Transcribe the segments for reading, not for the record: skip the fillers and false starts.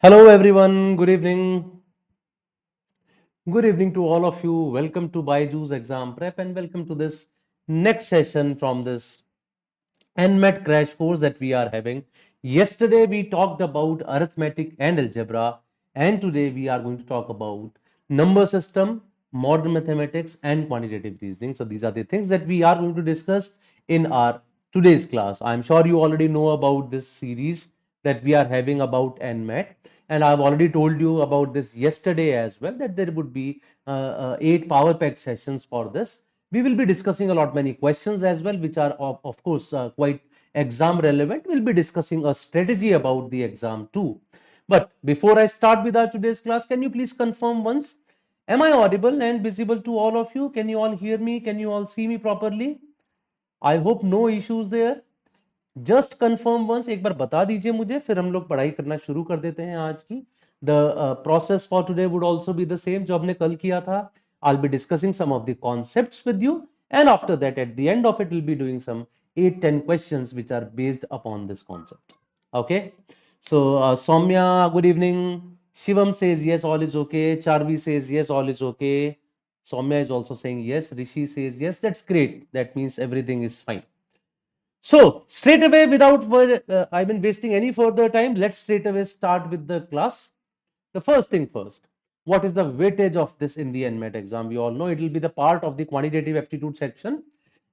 Hello everyone, good evening. Good evening to all of you. Welcome to BYJU'S Exam Prep and welcome to this next session from this NMAT crash course that we are having. Yesterday we talked about arithmetic and algebra, and today we are going to talk about number system, modern mathematics and quantitative reasoning. So these are the things that we are going to discuss in our today's class. I'm sure you already know about this series that we are having about NMAT, and I've already told you about this yesterday as well, that there would be 8 power pack sessions for this. We will be discussing a lot many questions as well, which are of course quite exam relevant. We'll be discussing a strategy about the exam too. But before I start with our today's class, can you please confirm once, am I audible and visible to all of you? Can you all hear me? Can you all see me properly? I hope no issues there. Just confirm once, एक बार बता दीजिए मुझे, फिर हम लोग पढ़ाई करना शुरू कर देते हैं आज की. The process for today would also be the same जो हमने कल किया था. I'll be discussing some of the concepts with you, and after that at the end of it we'll be doing some 8-10 questions which are based upon this concept. Okay, so Soumya, good evening. Shivam says yes, all is okay. Charvi says yes, all is okay. Soumya is also saying yes. Rishi says yes. That's great. That means everything is fine. So straight away, without I mean wasting any further time, let's straight away start with the class. The first thing first, what is the weightage of this in the NMAT exam? We all know it will be the part of the quantitative aptitude section,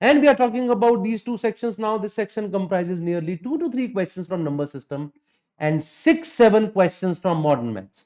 and we are talking about these two sections now. This section comprises nearly 2 to 3 questions from number system and 6-7 questions from modern maths.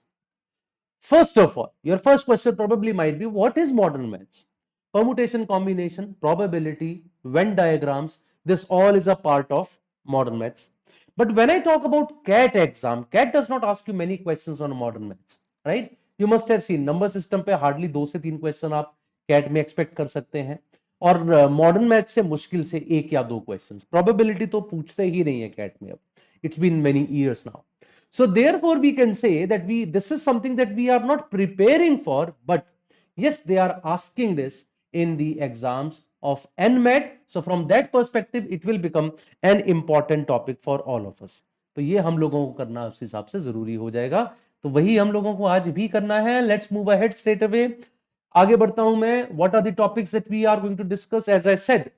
First of all, your first question probably might be, what is modern maths? Permutation, combination, probability, Venn diagrams, this all is a part of modern maths. But when I talk about CAT exam, CAT does not ask you many questions on modern maths, right? You must have seen number system पे hardly 2 से 3 question आप CAT में expect कर सकते हैं, और modern math से मुश्किल से 1 या 2 क्वेश्चंस. प्रोबेबिलिटी तो पूछते ही नहीं है CAT में अब. It's been many years now. So therefore we can say that this is something that we are not preparing for, but yes, they are asking this in the exams of NMAT. So from that perspective it will become an important topic for all of us. तो ये हम लोगों को करना उस हिसाब से जरूरी हो जाएगा, तो वही हम लोगों को आज भी करना है. Let's move ahead straight away. आगे बढ़ता हूं मैं. What are the topics that we are going to discuss? As I said,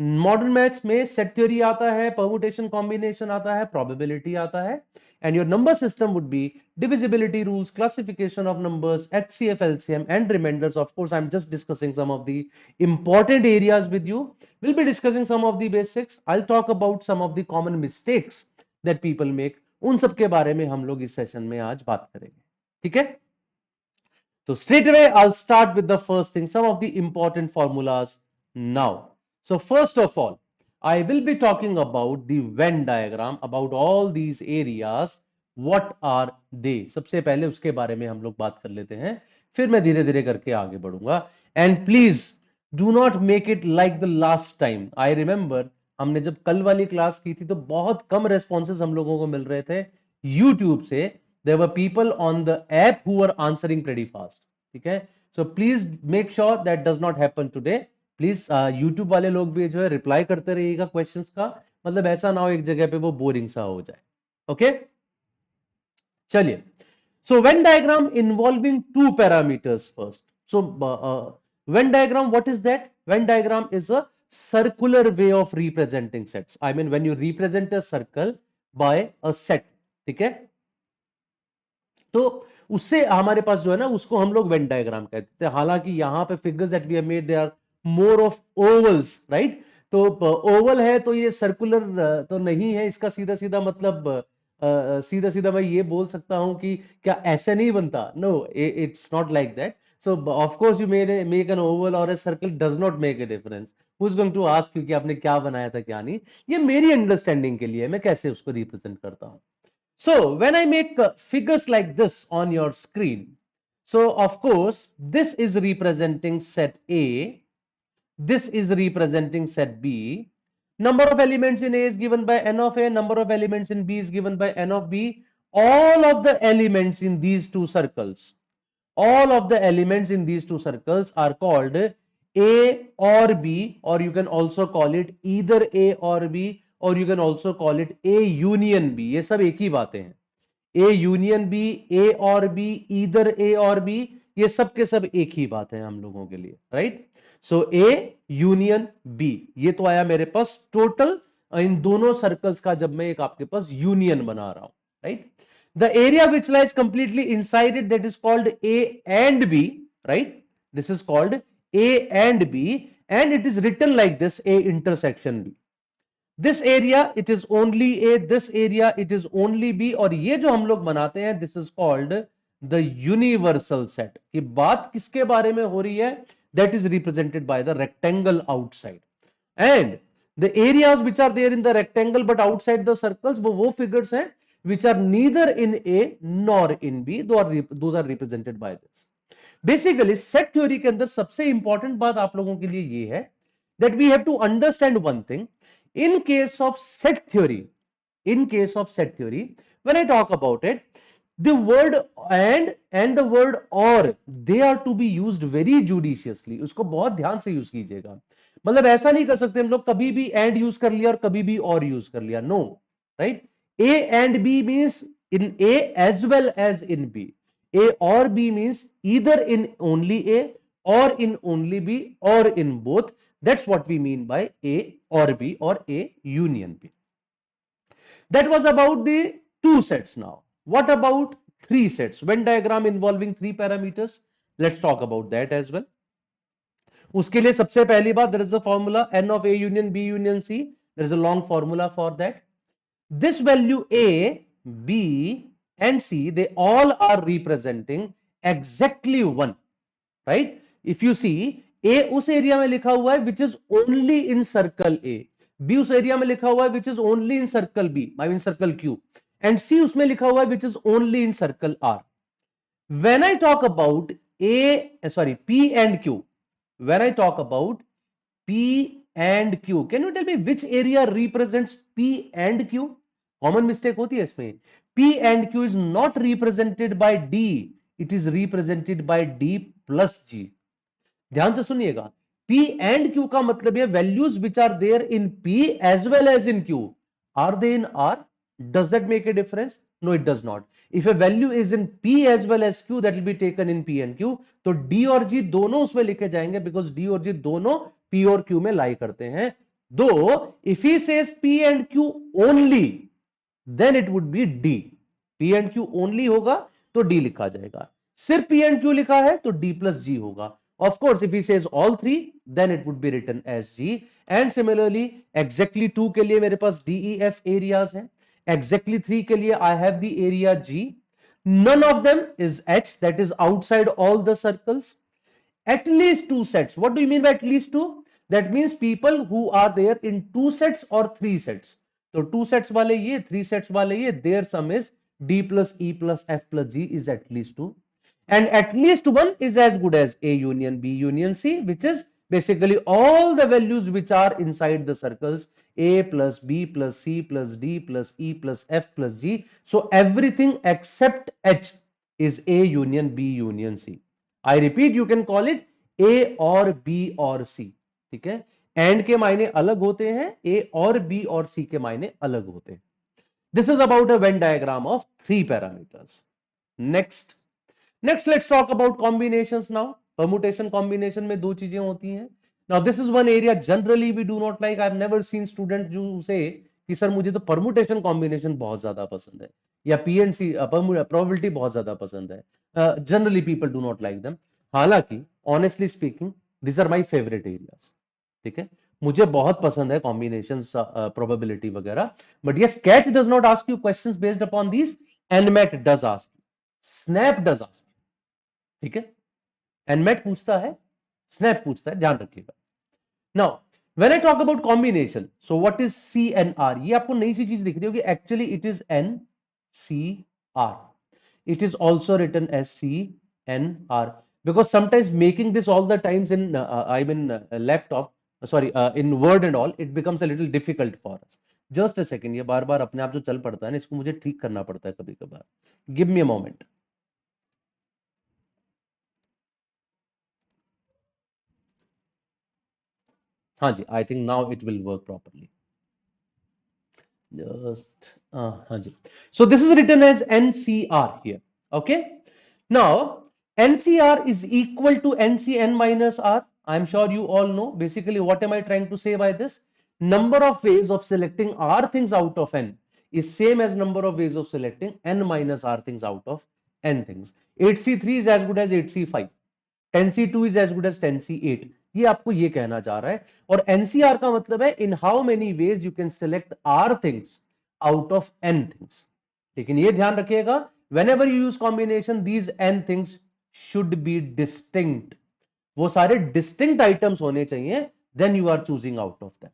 modern maths में सेट थ्योरी आता है, परमुटेशन कॉम्बिनेशन आता है, प्रोबेबिलिटी आता है, and your number system would be divisibility rules, classification of numbers, HCF, LCM, and remainders. Of course, I'm just discussing some of the important areas with you. We'll be discussing some of the basics. I'll talk about some of the common mistakes that people make. उन सब के बारे में हम लोग इस session में आज बात करेंगे. ठीक है? So straight away, I'll start with the first thing, some of the important formulas now. So first of all, I will be talking about the Venn diagram, about all these areas. What are they? सबसे पहले उसके बारे में हम लोग बात कर लेते हैं, फिर मैं धीरे धीरे करके आगे बढ़ूंगा. And please do not make it like the last time. I remember हमने जब कल वाली क्लास की थी तो बहुत कम रेस्पॉन्सेज हम लोगों को मिल रहे थे YouTube से. There were people on the app who were answering pretty fast. ठीक है? So please make sure that does not happen today. Please YouTube वाले लोग भी जो है रिप्लाई करते रहिएगा क्वेश्चंस का, मतलब ऐसा ना हो एक जगह पे वो बोरिंग सा हो जाए. ओके, चलिए. So Venn diagram involving two parameters first. So Venn diagram, what is that? Venn diagram is a circular way of representing sets. I mean when you represent a circle by a set. ठीक है? तो उससे हमारे पास जो है ना, उसको हम लोग वेन डायग्राम कहते हैं. हालांकि यहाँ पे figures that we have made they are more of ovals, right? तो ओवल है तो ये सर्कुलर तो नहीं है. इसका सीधा सीधा मतलब सीधा सीधा मैं ये बोल सकता हूं कि क्या ऐसे नहीं बनता? No, it's not like that. So of course you make an oval or a circle does not make a difference. Who is going to ask you कि आपने क्या बनाया था क्या नहीं. ये मेरी अंडरस्टैंडिंग के लिए मैं कैसे उसको रिप्रेजेंट करता हूं. So when I make figures like this on your screen, so of course this is representing set A, this is representing set B. Number of elements in A is given by n of A, number of elements in B is given by n of B. All of the elements in these two circles, all of the elements in these two circles are called A or B, or you can also call it either A or B, or you can also call it A union B. ये सब एक ही बातें हैं. ए union B, ए और B, either ए और B, ये सब के सब एक ही बात है हम लोगों के लिए, right. So A union B, ये तो आया मेरे पास टोटल इन दोनों सर्कल्स का जब मैं एक आपके पास यूनियन बना रहा हूं, right. The area which lies completely inside it, that is called A and B, right. This is called A and B, and it is written like this, A intersection B. This area it is only A, this area it is only B, और ये जो हम लोग बनाते हैं this is called the universal set. की बात किसके बारे में हो रही है? That is represented by the rectangle outside, and the areas which are there in the rectangle but outside the circles, वो फिगर्स हैं which are neither in A nor in B, those are represented by this. Basically set theory के अंदर सबसे important बात आप लोगों के लिए ये है that we have to understand one thing. In case of set theory, in case of set theory, when I talk about it, the word and the word or, they are to be used very judiciously. उसको बहुत ध्यान से use कीजिएगा। मतलब ऐसा नहीं कर सकते हम लोग कभी भी and यूज कर लिया और कभी भी और यूज कर लिया, no, right? A and B means in A as well as in B. A or B means either in only A or in only B or in both. That's what we mean by A or B or A union B. That was about the two sets. Now what about three sets? Venn diagram involving three parameters, let's talk about that as well. उसके लिए सबसे पहली बात, there is a formula n of A union B union C. There is a long formula for that. This value A, B and C, they all are representing exactly one, right? If you see, A उस area में लिखा हुआ है which is only in circle A, B उस area में लिखा हुआ है which is only in circle B, I mean circle Q, and C उसमें लिखा हुआ है which is only in circle R. When I talk about P and Q, when I talk about P and Q, can you tell me which area represents P and Q? Common mistake होती है इसमें. P and Q is not represented by D, it is represented by D plus G. ध्यान से सुनिएगा, P and Q का मतलब है values which are there in P as well as in Q. Are they in R? Does that make a difference? No, it does not. If a value is in P as well as Q, that will be taken in P and Q. तो D और G दोनों उसमें लिखे जाएंगे because D और G दोनों P और Q में लाई करते हैं. Though if he says P and Q only, then it would be D. P and Q only होगा तो D लिखा जाएगा. सिर्फ P and Q लिखा है तो D plus G होगा. Of course, if he says all three, then it would be written as G. And similarly, exactly 2 के लिए मेरे पास D, E, F areas हैं. Exactly 3 के लिए I have the area G. None of them is H, that is outside all the circles. At least two sets. What do you mean by at least two? That means people who are there in two sets or three sets. So two sets वाले ये, three sets वाले ये, their sum is D plus E plus F plus G is at least two. And at least one is as good as A union B union C, which is basically all the values which are inside the circles A plus B plus C plus D plus E plus F plus G. So everything except H is A union B union C. I repeat, you can call it A or B or C. ठीक है, and के मायने अलग होते हैं, A और B और C के मायने अलग होते हैं. This is about a Venn diagram of three parameters. Next, let's talk about combinations now. Permutation combination में दो चीजें होती हैं. Now this is one area generally we do not like. I've never seen students जो say कि sir मुझे तो permutation combination बहुत ज्यादा पसंद है या PNC probability बहुत ज्यादा पसंद है. Generally people do not like them. हालांकि honestly speaking, these are my favorite areas. ठीक है, मुझे बहुत पसंद है कॉम्बिनेशंस, प्रोबेबिलिटी वगैरह. But yes, CAT does not ask you questions based upon these, NMAT does ask, SNAP does ask. ठीक है, एनमैट पूछता है, स्नैप पूछता है, ध्यान रखिएगा. Now when I talk about combination, so what is C N R? ये आपको नई सी चीज दिख रही होगी. Actually it is N C R. It is also written as CNR because sometimes making this all the times in laptop, sorry, in Word and all, it becomes a little difficult for us. Just a second, ये बार बार अपने आप जो चल पड़ता है ना, इसको मुझे ठीक करना पड़ता है कभी कभार. Give me a moment. हाँ जी, I think now it will work properly. Just हाँ जी. So this is written as NCR here. Okay. Now NCR is equal to NCN minus R. I'm sure you all know. Basically, what am I trying to say by this? Number of ways of selecting R things out of N is same as number of ways of selecting N minus R things out of N things. 8C3 is as good as 8C5. 10C2 is as good as 10C8. ये आपको ये कहना चाह रहा है. और NCR का मतलब है in how many ways you can select R things out of N things. लेकिन ये ध्यान रखिएगा, whenever you use combination, these N things should be distinct. वो सारे distinct items होने चाहिए, then you are choosing out of them.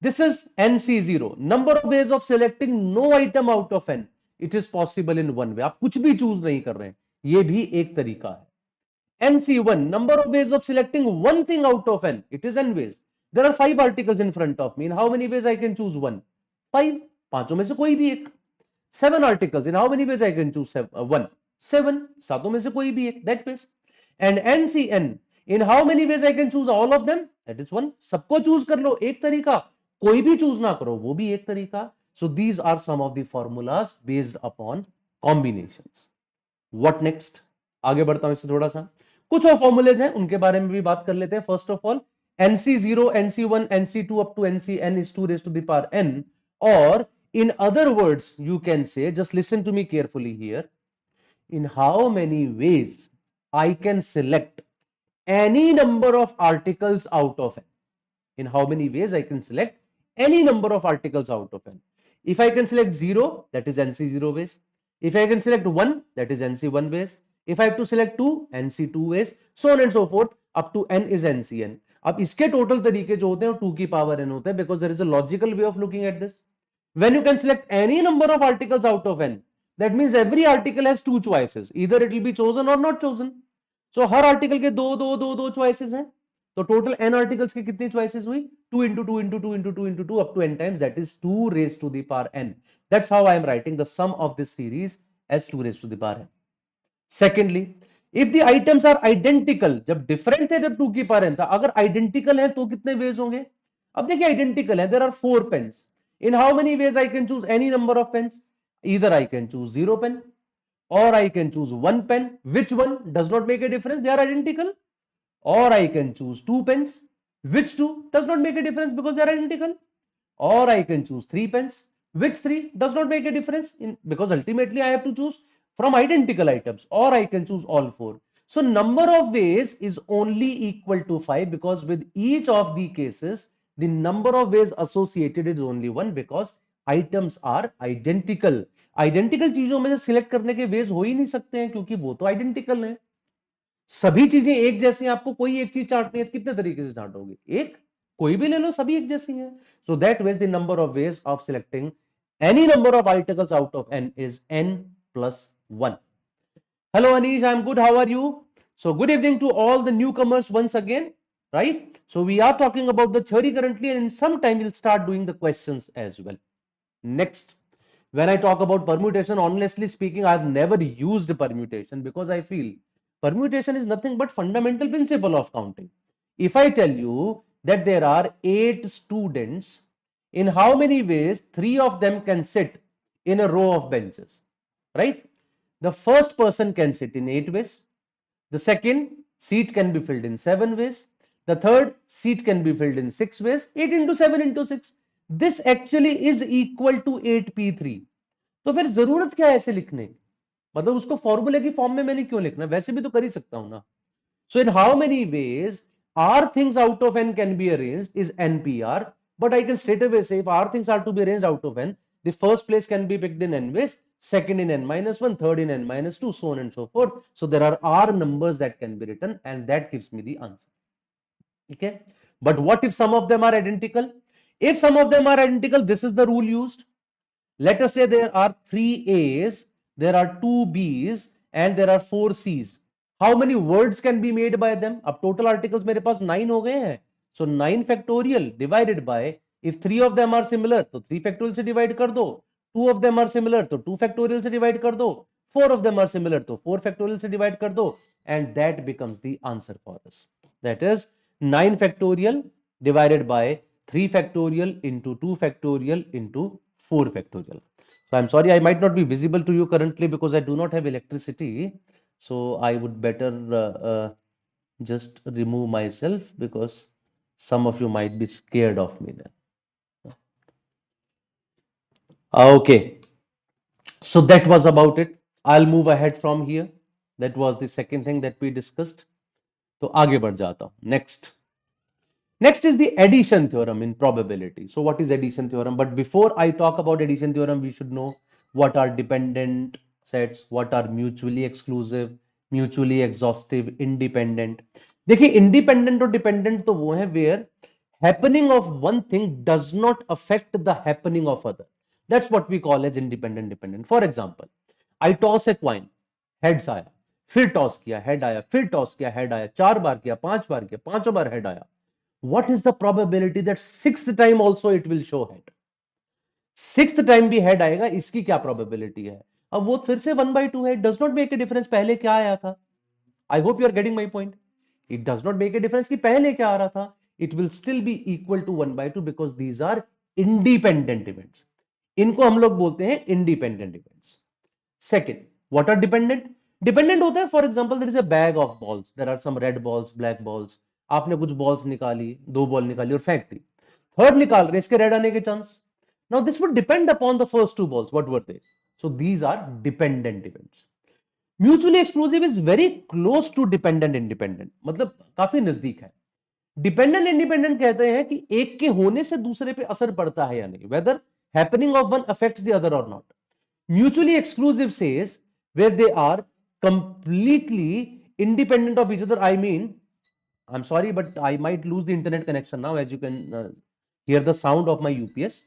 This is NC0. Number of ways of selecting no item out of N. It is possible in one way. आप कुछ भी choose नहीं कर रहे हैं, ये भी एक तरीका है. NC1, number of ways of selecting one thing out of N. It is N ways. There are 5 articles in front of me. In how many ways I can choose one? 5. पांचों में से कोई भी एक. 7 articles. In how many ways I can choose one? 7. सातों में से कोई भी एक. That ways. And NCN. In how many ways I can choose all of them? That is 1. सबको choose कर लो एक तरीका. कोई भी choose ना करो वो भी एक तरीका. So these are some of the formulas based upon combinations. What next? आगे बढ़ता हूं इससे थोड़ा सा. कुछ और फॉर्मूलेज हैं उनके बारे में भी बात कर लेते हैं. First of all NC0, NC1, NC2 up to NCN is 2 raised to the power n, or in other words you can say, just listen to me carefully here, in how many ways I can select any number of articles out of n. In how many ways I can select any number of articles out of n. If I can select 0, that is NC0 ways. If I can select 1, that is NC1 ways. If I have to select 2, NC2 ways, so on and so forth, up to n is NCN. अब इसके total तरीके जो होते हैं 2 की power n होते हैं, because there is a logical way of looking at this. When you can select any number of articles out of n, that means every article has 2 choices. Either it will be chosen or not chosen. So her article के दो choices हैं. तो total n articles की कितनी choices हुई? 2 into 2 into 2 into 2 into 2 up to n times, that is 2 raised to the power n. That's how I am writing the sum of this series as 2 raised to the power n. Secondly, if the items are identical, जब different थे जब 2 की power n था, अगर identical है तो कितने ways होंगे? अब देखिए identical है, there are 4 pens. In how many ways I can choose any number of pens? Either I can choose 0 pen or I can choose 1 pen. Which one? Does not make a difference, they are identical. Or I can choose 2 pens. Which 2? Does not make a difference because they are identical. Or I can choose 3 pens. Which 3? Does not make a difference because ultimately I have to choose from identical items. Or I can choose all 4. So number of ways is only equal to 5 because with each of the cases the number of ways associated is only 1 because items are identical. Identical चीजों में से select करने के ways हो ही नहीं सकते हैं क्योंकि वो तो identical हैं. सभी चीजें एक जैसी हैं, आपको कोई एक चीज चाटनी है तो कितने तरीके से चाटोगे? एक. कोई भी ले लो, सभी एक जैसी हैं. So that ways the number of ways of selecting any number of articles out of n is n plus 1. Hello Anish, I'm good. How are you? So good evening to all the newcomers once again, right? So we are talking about the theory currently and in some time we'll start doing the questions as well. Next, when I talk about permutation, honestly speaking, I've never used permutation because I feel permutation is nothing but fundamental principle of counting. If I tell you that there are 8 students, in how many ways 3 of them can sit in a row of benches, right? The first person can sit in 8 ways. The second seat can be filled in 7 ways. The third seat can be filled in 6 ways. 8 into 7 into 6. This actually is equal to 8p3. तो फिर जरूरत क्या है ऐसे लिखने की? मतलब उसको फॉर्मूले की फॉर्म में मैंने क्यों लिखना? वैसे भी तो कर ही सकता हूं ना. So in how many ways r things out of n can be arranged is npr, but I can straight away say if r things are to be arranged out of n, the first place can be picked in n ways, second in n minus 1, third in n minus 2, so on and so forth. So there are r numbers that can be written and that gives me the answer. Okay, but what if some of them are identical? If some of them are identical, this is the rule used. Let us say there are 3 A's, there are 2 B's and there are 4 C's. How many words can be made by them? अब total articles मेरे पास 9 हो गए हैं. So 9 factorial divided by, if 3 of them are similar तो 3 factorial से divide कर दो. 2 of them are similar तो 2 factorial से divide कर दो. 4 of them are similar तो 4 factorial से divide कर दो. And that becomes the answer for us. That is 9 factorial divided by 3 factorial into 2 factorial into 4 factorial. So I'm sorry, I might not be visible to you currently because I do not have electricity. So I would better just remove myself because some of you might be scared of me then. Okay, so that was about it. I'll move ahead from here. That was the second thing that we discussed. तो आगे बढ़ जाता हूं. Next is the addition theorem in probability. So what is addition theorem? But before I talk about addition theorem, we should know what are dependent sets, what are mutually exclusive, mutually exhaustive, independent. देखिए independent और dependent तो वो है where happening of one thing does not affect the happening of other. That's what we call as independent dependent. For example, I toss a coin, heads आया, फिर toss किया, head आया, फिर टॉस किया, हेड आया, 4 बार किया, 5 बार किया, 5 बार हेड आया. What is the probability that sixth time also it will show head? Sixth time भी हेड आएगा, इसकी क्या प्रोबेबिलिटी है? अब वो फिर से 1/2 है. Does not make a difference पहले क्या आया था. I hope you are getting my point. It does not make a difference कि पहले क्या आ रहा था. It will still be equal to 1/2 because these are independent events. इनको हम लोग बोलते हैं independent events. Second, what are dependent? Dependent होता है, for example there is a bag of balls, there are some red balls, black balls. आपने कुछ balls निकाली, 2 बॉल निकाली और फेंक दी. थर्ड निकाल रहे, इसके रेड आने के chance. Now this would depend upon the first 2 balls, what were they. So these are dependent events. Mutually exclusive is very close to dependent independent, मतलब काफी नजदीक है. डिपेंडेंट इंडिपेंडेंट कहते हैं कि एक के होने से दूसरे पे असर पड़ता है या नहीं, whether happening of one affects the other और not. Mutually exclusive says where they are completely independent of each other. I mean, I'm sorry, but I might lose the internet connection now. As you can hear the sound of my UPS,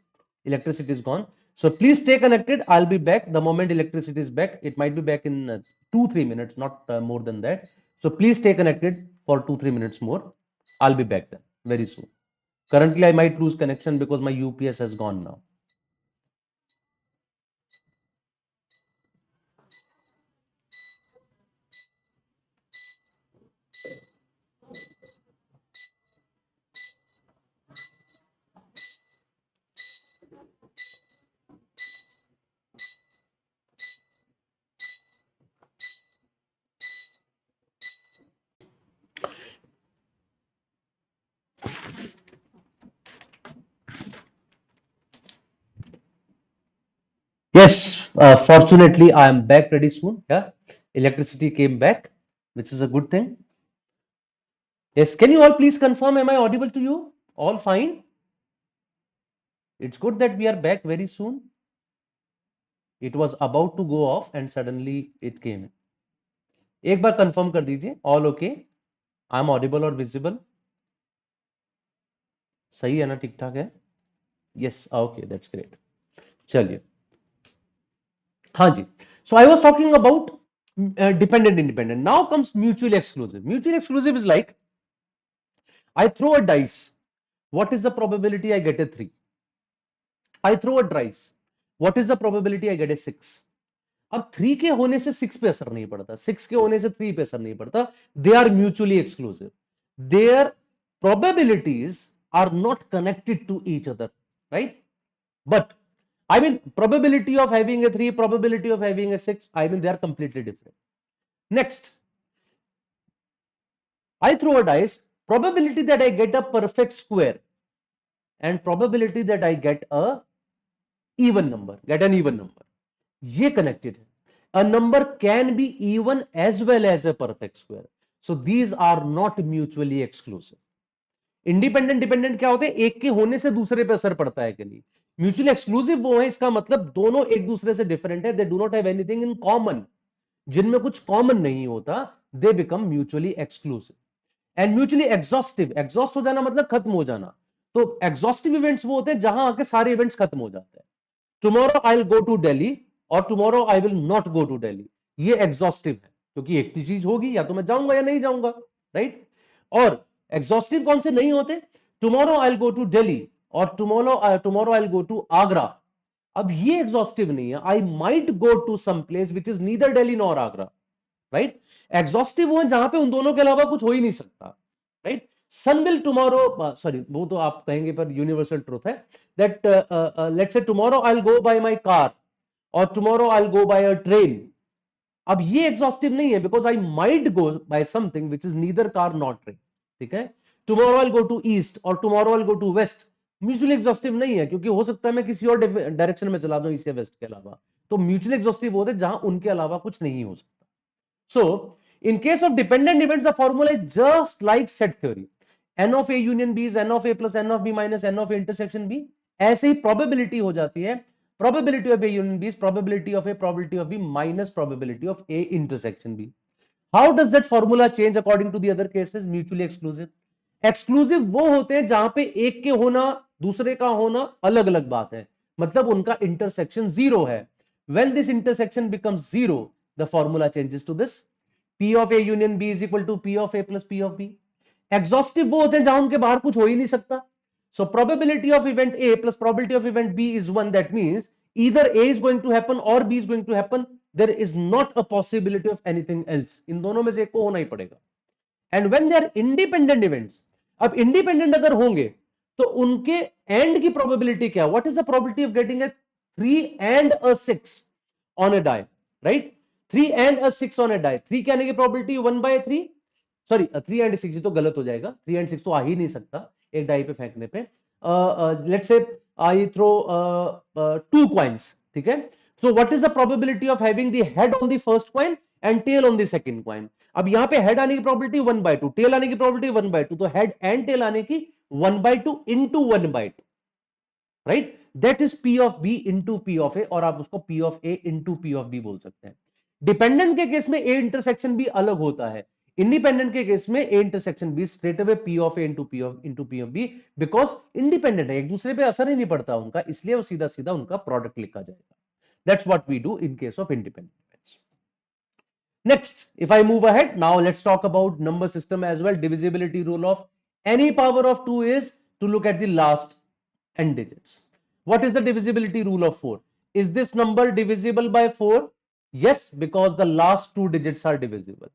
electricity is gone. So please stay connected. I'll be back the moment electricity is back. It might be back in 2-3 minutes, not more than that. So please stay connected for 2-3 minutes more. I'll be back then very soon. Currently, I might lose connection because my UPS has gone now. Yes, fortunately, I am back pretty soon. Yeah, electricity came back, which is a good thing. Yes, can you all please confirm? Am I audible to you? All fine? It's good that we are back very soon. It was about to go off and suddenly it came. एक बार confirm कर दीजिए. All okay? I'm audible or visible? सही है ना, ठीक ठाक है? Yes, okay, that's great. चलिए. हाँ जी. So I was talking about dependent independent. Now comes mutually exclusive. Mutually exclusive is like I throw a dice. What is the probability I get a 3? I throw a dice. What is the probability I get a 6? अब 3 के होने से 6 पे असर नहीं पड़ता, 6 के होने से 3 पे असर नहीं पड़ता. They are mutually exclusive. Their probabilities are not connected to each other, right? But I mean, probability of having a 3, probability of having a 6, I mean, they are completely different. Next, I throw a dice, probability that I get a perfect square and probability that I get a even number, get an even number. ये connected है. A number can be even as well as a perfect square. So these are not mutually exclusive. Independent dependent क्या होते हैं? एक के होने से दूसरे पे असर पड़ता है कि नहीं. म्यूचुअली एक्सक्लूसिव वो है, इसका मतलब दोनों एक दूसरे से डिफरेंट है. They do not have anything in common. जिनमें कुछ कॉमन नहीं होता, they become mutually exclusive. And mutually exhaustive, exhaust हो जाना मतलब खत्म हो जाना. तो एग्जॉस्टिव इवेंट्स वो होते हैं जहां आके सारे इवेंट्स खत्म हो जाते हैं. Tomorrow I will go to Delhi or tomorrow I will not go to Delhi. ये एग्जॉस्टिव है क्योंकि एक चीज होगी, या तो मैं जाऊंगा या नहीं जाऊंगा, राइट. और एग्जॉस्टिव कौन से नहीं होते? Tomorrow I will go to Delhi or tomorrow I will go to Agra. अब ये एग्जॉस्टिव नहीं है. I might go to some place which is neither Delhi nor Agra, right. Exhaustive वो है जहां पे उन दोनों के अलावा कुछ हो ही नहीं सकता, right. Sun will tomorrow, sorry वो तो आप कहेंगे पर यूनिवर्सल ट्रूथ है, that let's say tomorrow I will go by my car or tomorrow I will go by a train. अब ये एग्जॉस्टिव नहीं है, because I might go by something which is neither car not train, ठीक है। Tomorrow I go to east or tomorrow I go to west mutually exhaustive नहीं है, क्योंकि हो सकता है मैं किसी और डायरेक्शन में चला जाऊं ईस्ट या वेस्ट के अलावा। तो म्यूचुअली एग्जॉस्टिव होते जहां उनके अलावा कुछ नहीं हो सकता। So, in case of dependent events, the formula is just like set theory. N of A union B is N of A plus N of B minus N of A intersection B. ऐसे ही probability हो जाती है, probability of A union B is probability of A, probability of B minus probability of A intersection B. How does that formula change according to the other cases? Mutually exclusive. Exclusive वो होते हैं जहां पे एक के होना दूसरे का होना अलग अलग बात है, मतलब उनका इंटरसेक्शन जीरो है। when this intersection becomes zero, the formula changes to this: P of A union B is equal to P of A plus P of B. Exhaustive वो होते हैं जहां उनके बाहर कुछ हो ही नहीं सकता। So probability of event A plus probability of event B is 1. That means either A is going to happen or B is going to happen. There is not a possibility of anything else. इन दोनों में से एक को होना ही पड़ेगा। And when they are independent events, अब independent अगर होंगे तो उनके एंड की प्रोबेबिलिटी क्या, what is the probability of getting a 3 and a 6 on a die, right. 3 and a 6 on a die, 3 के आने की प्रोबेबिलिटी 1/3, सॉरी 3 and 6 तो गलत हो जाएगा, 3 and 6 तो आ ही नहीं सकता एक डाई पे फेंकने पे। Let's say I throw 2 coins, ठीक है। So what is the probability of having the head on the first coin and tail on the second coin. अब यहां पे हेड आने की प्रोबेबिलिटी 1/2, टेल आने की प्रोबेबिलिटी 1/2, तो हेड एंड टेल आने की 1/2 into 1/2, right. That is P of B into P of A, और आप उसको P of A into P of B बोल सकते हैं। डिपेंडेंट के केस में A इंटरसेक्शन भी अलग होता है, इंडिपेंडेंट के केस में A intersection B straight away P of A into P of B, because independent है, एक दूसरे पे असर ही नहीं पड़ता उनका, इसलिए वो सीधा सीधा उनका प्रोडक्ट लिखा जाएगा। That's what we do in case of independent. Next, if I move ahead, now let's talk about number system as well. Divisibility rule of any power of 2 is to look at the last n digits. What is the divisibility rule of 4? Is this number divisible by 4? Yes, because the last 2 digits are divisible.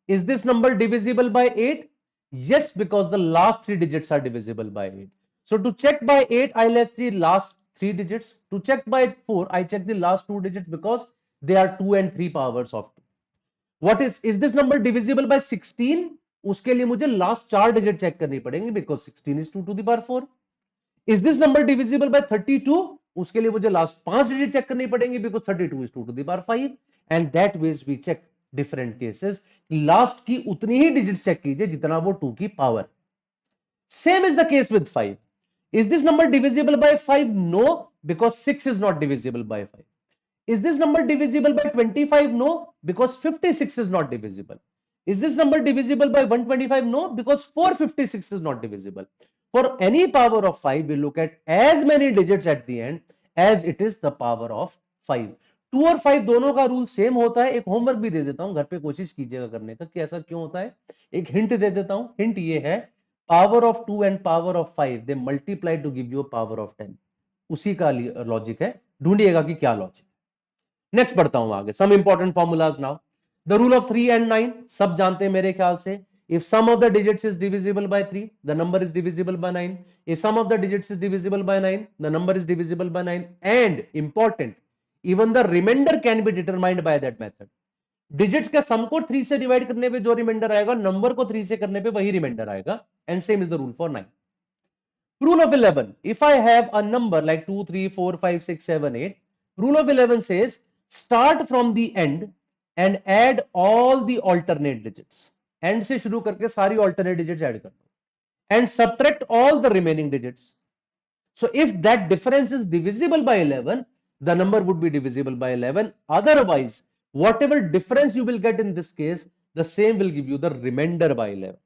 Is this number divisible by 8? Yes, because the last 3 digits are divisible by 8. So to check by 8, I list the last 3 digits. To check by 4, I check the last 2 digits because they are 2 and 3 powers of 2. What is this number divisible by 16? उसके लिए मुझे last 4 digit check करनी पड़ेंगे, because 16 is 2 to the power 4. Is this number divisible by 32? उसके लिए मुझे last 5 digit check करनी पड़ेंगे, because 32 is 2 to the power 5. And that ways we check different cases. Last की उतनी ही डिजिट चेक कीजिए जितना वो 2 की power. Same is the case with 5. Is this number divisible by 5? No, because 6 is not divisible by 5. Is this number divisible by 25? No, because 56 is not divisible. Is this number divisible by 125? No, because 456 is not divisible. For any power of 5, we look at as many digits at the end as it is the power of 5. 2 और 5 दोनों का rule same होता है। एक homework भी दे देता हूं, घर पे कोशिश कीजिएगा करने का कि ऐसा क्यों होता है। एक हिंट दे देता हूं, हिंट ये है, power of 2 and power of 5 they multiply two give you power of 10। उसी का लॉजिक है, ढूंढिएगा कि क्या लॉजिक। नेक्स्ट बढ़ता हूं आगे, some important formulas now. The rule of 3 and 9 सब जानते हैं मेरे ख्याल से। If sum of the digits is divisible by 3, the number is divisible by 9. If sum of the digits is divisible by 9, the number is divisible by 9. And important, even the remainder can be determined by that method. Digits के sum को 3 से divide करने पे जो reminder आएगा, number को 3 से करने पे वही रिमाइंडर आएगा। And same is the rule for 9. Rule of 11, if I have a number like 2, 3, 4, 5, 6, 7, 8, rule of 11 says start from the end and add all the alternate digits. End से शुरू करके सारी alternate digits add कर दो and subtract all the remaining digits. So if that difference is divisible by 11, the number would be divisible by 11. Otherwise, whatever difference you will get in this case, the same will give you the remainder by 11.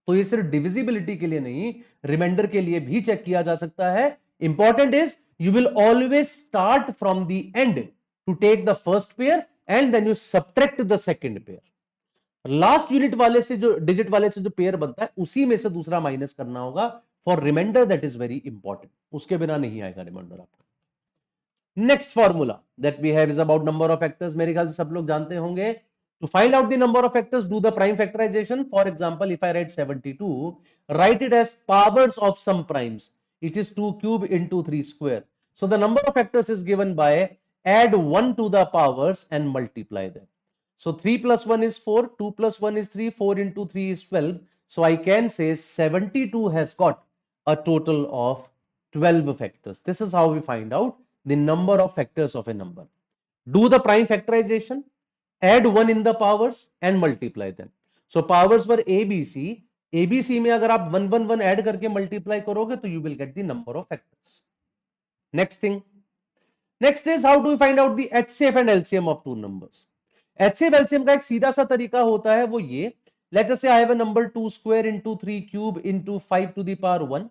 तो ये सिर्फ divisibility के लिए नहीं, reminder के लिए भी check किया जा सकता है। Important is you will always start from the end to take the first pair and then you subtract the second pair. Last unit वाले से जो डिजिट वाले से जो पेयर बनता है उसी में से दूसरा माइनस करना होगा for remainder. That is very important, उसके बिना नहीं आएगा रिमाइंडर आपका। Next formula that we have is about number of factors. मेरे ख्याल से सब लोग जानते होंगे To find out the number of factors, do the prime factorization. For example, if I write 72, write it as powers of some primes. It is 2 cube into 3 square. So the number of factors is given by add 1 to the powers and multiply them. So 3 plus 1 is 4, 2 plus 1 is 3, 4 into 3 is 12. So I can say 72 has got a total of 12 factors. This is how we find out the number of factors of a number. Do the prime factorization, add 1 in the powers and multiply them. So powers were ABC. ABC में अगर आप 1 add करके multiply करोगे तो you will get the number of factors. Next thing. Next is how do we find out the HCF and LCM of two numbers. HCF LCM का एक सीधा सा तरीका होता है वो ये. Let us say I have a number 2 square into 3 cube into 5 to the power 1.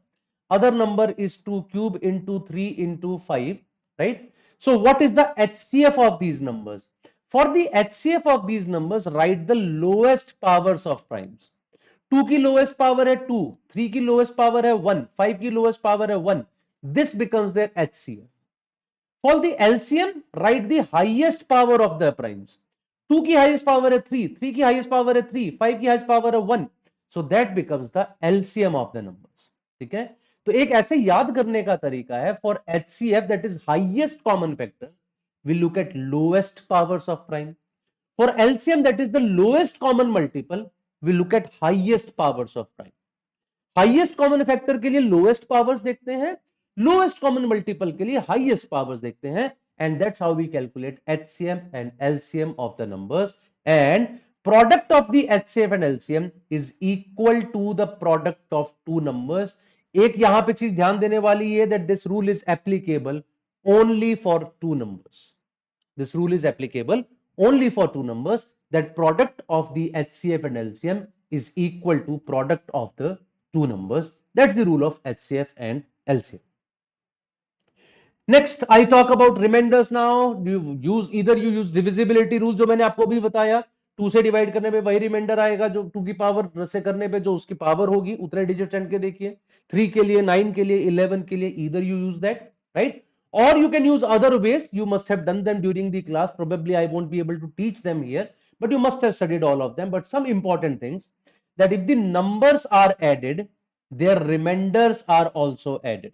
Other number is 2 cube into 3 into 5, right? So what is the HCF of these numbers? For the HCF of these numbers, write the lowest powers of primes. 2 की lowest power है 2, 3 की lowest power है 1, 5 की lowest power है 1. This becomes their HCF. For the LCM, write the highest power of the primes. 2 की highest power है 3, 3 की highest power है 3, 5 की highest power है 1. So that becomes the LCM of the numbers. ठीक है? तो एक ऐसे याद करने का तरीका है for HCF, that is highest common factor, we look at lowest powers of prime. For LCM, that is the lowest common multiple, we look at highest powers of prime. Highest common factor के लिए lowest powers देखते हैं, lowest common multiple के लिए highest powers देखते हैं, and that's how we calculate HCM and LCM of the numbers. And product of the HCF and LCM is equal to the product of two numbers. एक यहां पे चीज ध्यान देने वाली है that this rule is applicable only for two numbers. This rule is applicable only for two numbers, that product of the HCF and LCM is equal to product of the two numbers. That's the rule of HCF and LCM. Next, I talk about remainders now. You use divisibility rule जो मैंने आपको भी बताया. 2 से divide करने पे वही reminder आएगा जो 2 की पावर से करने पे जो उसकी पावर होगी, उतने डिजिट एंड के देखिए. 3 के लिए, 9 के लिए, 11 के लिए, either you use that, right? Or you can use other ways. You must have done them during the class. Probably I won't be able to teach them here, but you must have studied all of them. But some important things, that if the numbers are added, their remainders are also added.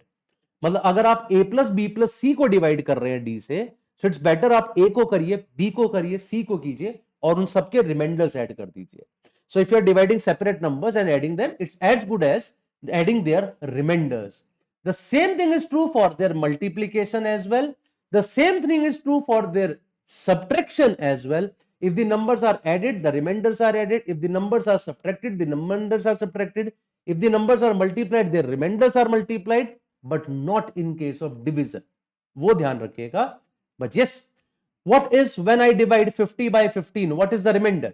मतलब अगर आप a plus B plus सी को divide कर रहे हैं d से, so it's better आप a को करिए, b को करिए, c को कीजिए और उन सबके रिमाइंडर्स ऐड कर दीजिए. So if you are dividing separate numbers and adding them, it's as good as adding their remainders. The same thing is true for their multiplication as well. The same thing is true for their subtraction as well. If the numbers are added, the remainders are added. If the numbers are subtracted, the remainders are subtracted. If the numbers are multiplied, their remainders are multiplied, but not in case of division. वो ध्यान रखिएगा. But yes, what is when I divide 50 by 15? What is the remainder?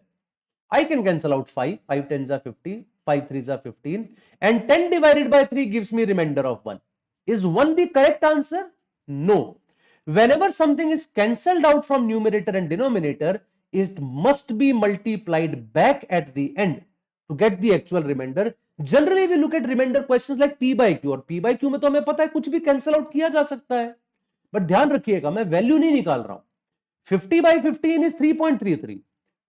I can cancel out 5. 5 tens are 50. 5 threes are 15. And 10 divided by 3 gives me remainder of 1. Is 1 the correct answer? No. Whenever something is cancelled out from numerator and denominator, it must be multiplied back at the end to get the actual remainder. Generally, we look at remainder questions like P by Q, और P by Q में तो हमें पता है कुछ भी cancel out किया जा सकता है. But ध्यान रखिएगा, मैं वैल्यू नहीं निकाल रहा हूं. 50 by 15 is 3.33.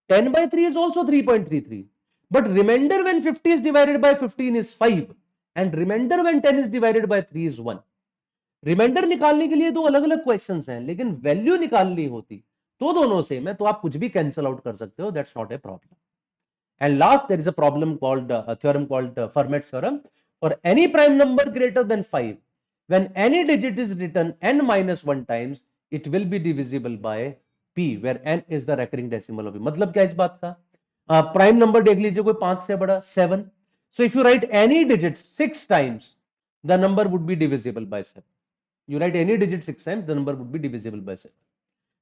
10 by 3 is also 3.33. But remainder when 50 is divided by 15 is 5. And remainder when 10 is divided by 3 is 1. Reminder निकालने के लिए दो अलग अलग क्वेश्चंस हैं, लेकिन वैल्यू निकालनी होती तो दोनों सेम है, तो आप कुछ भी कैंसिल आउट कर सकते हो. That's not a problem. And last, there is a problem called a theorem called Fermat's theorem. For any prime number greater than 5, when any digit is written n minus 1 times, it will be divisible by p, where n is the recurring decimal of p. मतलब क्या इस बात का? Prime number देख लीजिए, कोई 5 से बड़ा 7. So if you write any digit 6 times, the number would be divisible by 7. You write any digit 6 times, the number would be divisible by 7.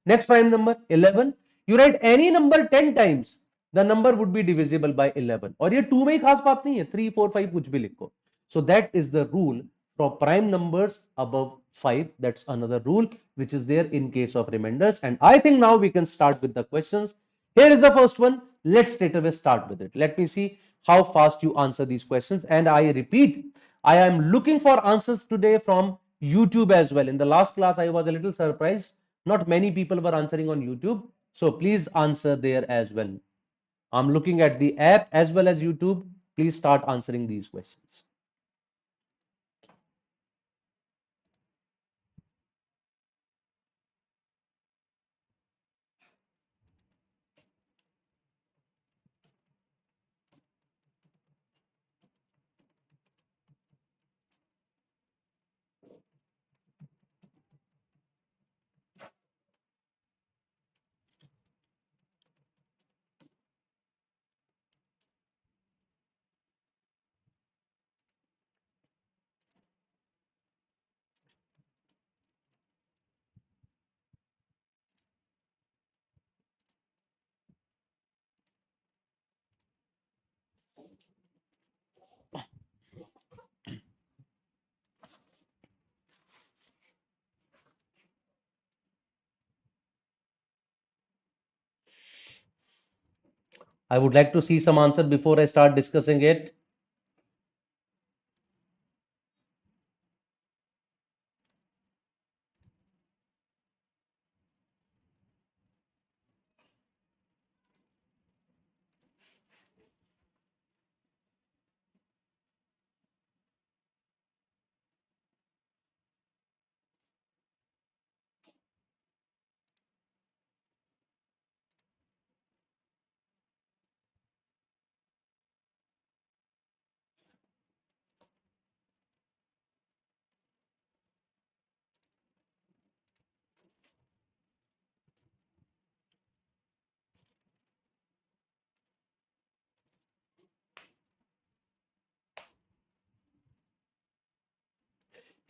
Next prime number 11. You write any number 10 times, the number would be divisible by 11. और ये 2 में ही खास बात नहीं है, 3, 4, 5 कुछ भी लिखो. So that is the rule for prime numbers above 5. That's another rule which is there in case of remainders. And I think now we can start with the questions. Here is the first one. Let's straight away start with it. Let me see how fast you answer these questions. And I repeat, I am looking for answers today from YouTube as well. In the last class, I was a little surprised. Not many people were answering on YouTube. So please answer there as well. I'm looking at the app as well as YouTube. Please start answering these questions. I would like to see some answer before I start discussing it.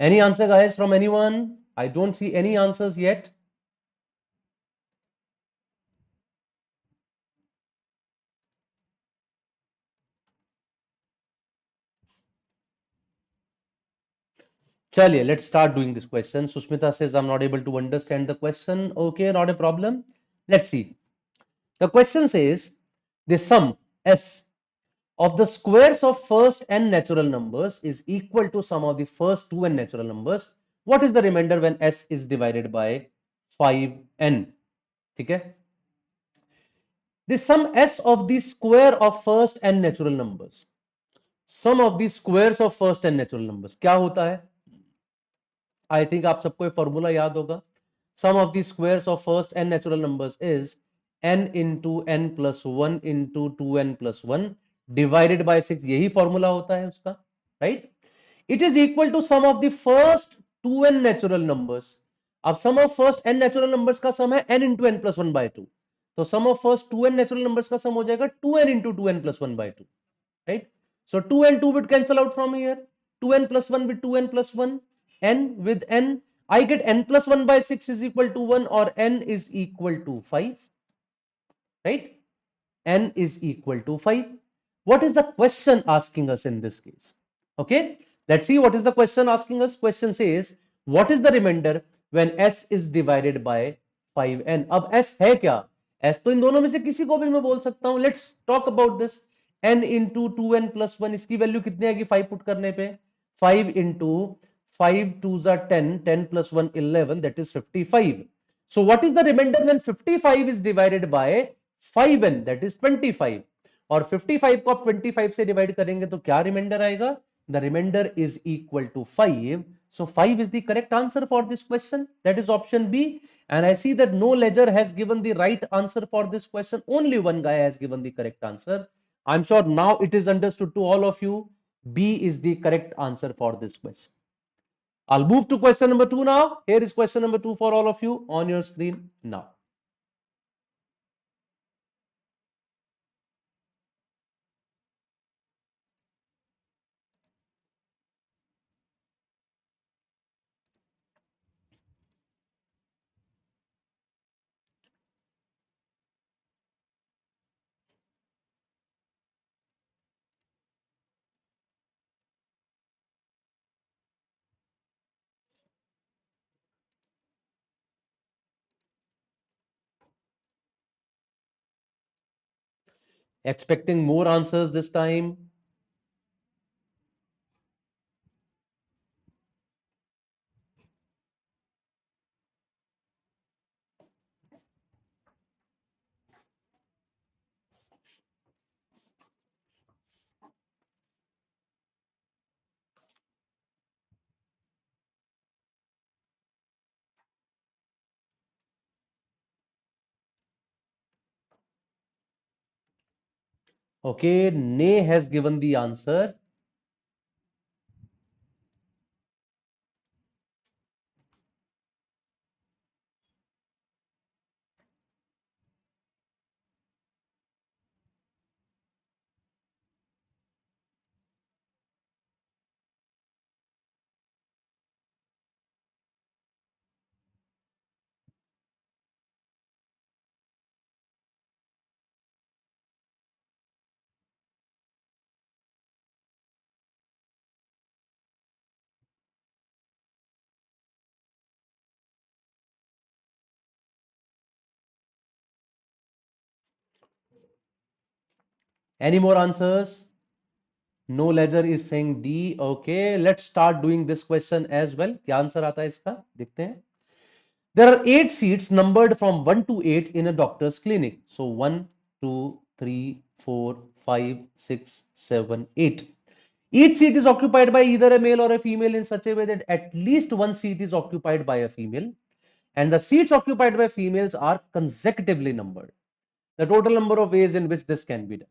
Any answer, guys, from anyone? I don't see any answers yet. Chaliye, let's start doing this question. Susmita says, I'm not able to understand the question. Okay, not a problem. Let's see. The question says, the sum S of the squares of first n natural numbers is equal to sum of the first two n natural numbers. What is the remainder when S is divided by 5n? Okay. The sum S of the square of first n natural numbers. Sum of the squares of first n natural numbers. क्या होता है? I think आप सबको formula याद होगा. Sum of the squares of first n natural numbers is n into n plus 1 into 2n plus 1 divided by 6. यही formula होता है उसका, right? It is equal to sum of the first 2n natural numbers. अब sum of first n natural numbers का sum है n into n plus 1 by 2. तो sum of first 2n natural numbers का sum हो जाएगा 2n into 2n plus 1 by 2, right? So 2 and 2 would cancel out from here. 2n plus 1 with 2n plus 1, n with n. I get n plus 1 by 6 is equal to 1, or n is equal to 5, right? N is equal to 5. What is the question asking us in this case? Okay, let's see what is the question asking us. Question says, what is the remainder when S is divided by 5n? अब S है क्या? S तो इन दोनों में से किसी को भी मैं बोल सकता हूं. Let's talk about this. n into 2n plus 1, इसकी वैल्यू कितनी आएगी 5 पुट करने पे? 5 into 5 2s are 10, 10 plus 1 11, that is 55. So what is the remainder when 55 is divided by 5n, that is 25? और 55 को आप 25 से डिवाइड करेंगे तो क्या रिमाइंडर आएगा? The remainder is equal to 5. So 5 is the correct answer for this question. That is option B. And I see that no ledger has given the right answer for this question. Only one guy has given the correct answer. I'm sure now it is understood to all of you. B is the correct answer for this question. I'll move to question number 2 now. Here is question number 2 for all of you on your screen now. Expecting more answers this time. Okay, Nay has given the answer. Any more answers? No ledger is saying D. Okay, let's start doing this question as well. क्या answer आता है इसका देखते हैं. There are 8 seats numbered from 1 to 8 in a doctor's clinic. So 1, 2, 3, 4, 5, 6, 7, 8. Each seat is occupied by either a male or a female in such a way that at least one seat is occupied by a female, and the seats occupied by females are consecutively numbered. The total number of ways in which this can be done.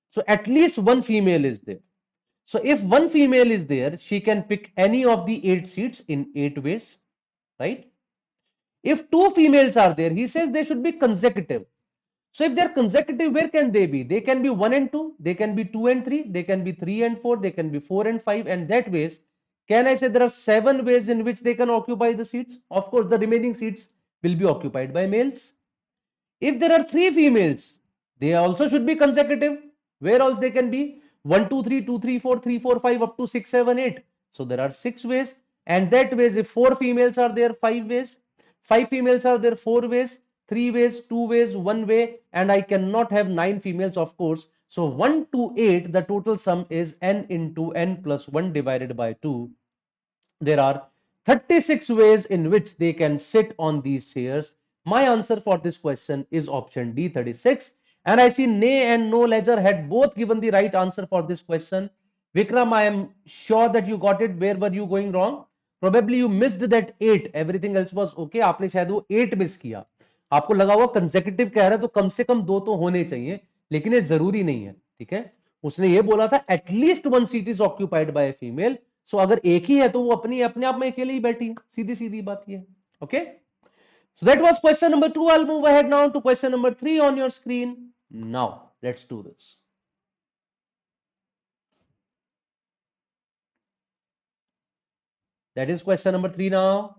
So at least one female is there. So if one female is there, she can pick any of the 8 seats in 8 ways, right? If two females are there, he says they should be consecutive. So if they're consecutive, where can they be? They can be 1 and 2, they can be 2 and 3, they can be 3 and 4, they can be 4 and 5, and that ways, can I say there are 7 ways in which they can occupy the seats? Of course, the remaining seats will be occupied by males. If there are 3 females, they also should be consecutive. Where else they can be? 1, 2, 3, 2, 3, 4, 3, 4, 5, up to 6, 7, 8. So there are 6 ways. And that ways, if 4 females are there, 5 ways. 5 females are there, 4 ways. 3 ways, 2 ways, 1 way. And I cannot have 9 females, of course. So 1 to 8, the total sum is n into n plus 1 divided by 2. There are 36 ways in which they can sit on these chairs. My answer for this question is option D, 36. And I see Nay and No Ledger had both given the right answer for this question. Vikram, I am sure that you got it. Where were you going wrong? Probably you missed that 8. Everything else was okay. आपने शायद वो 8 miss किया. आपको लगा हुआ consecutive कह रहा है तो कम से कम 2 तो होने चाहिए, लेकिन ये जरूरी नहीं है. ठीक है, उसने ये बोला था at least 1 seat is occupied by a female. So अगर एक ही है तो वो अपने आप में अकेले ही बैठी है. सीधी सीधी बात ये. Okay, so that was question number 2. I'll move ahead now to question number 3 on your screen. Now let's do this. That is question number 3 now.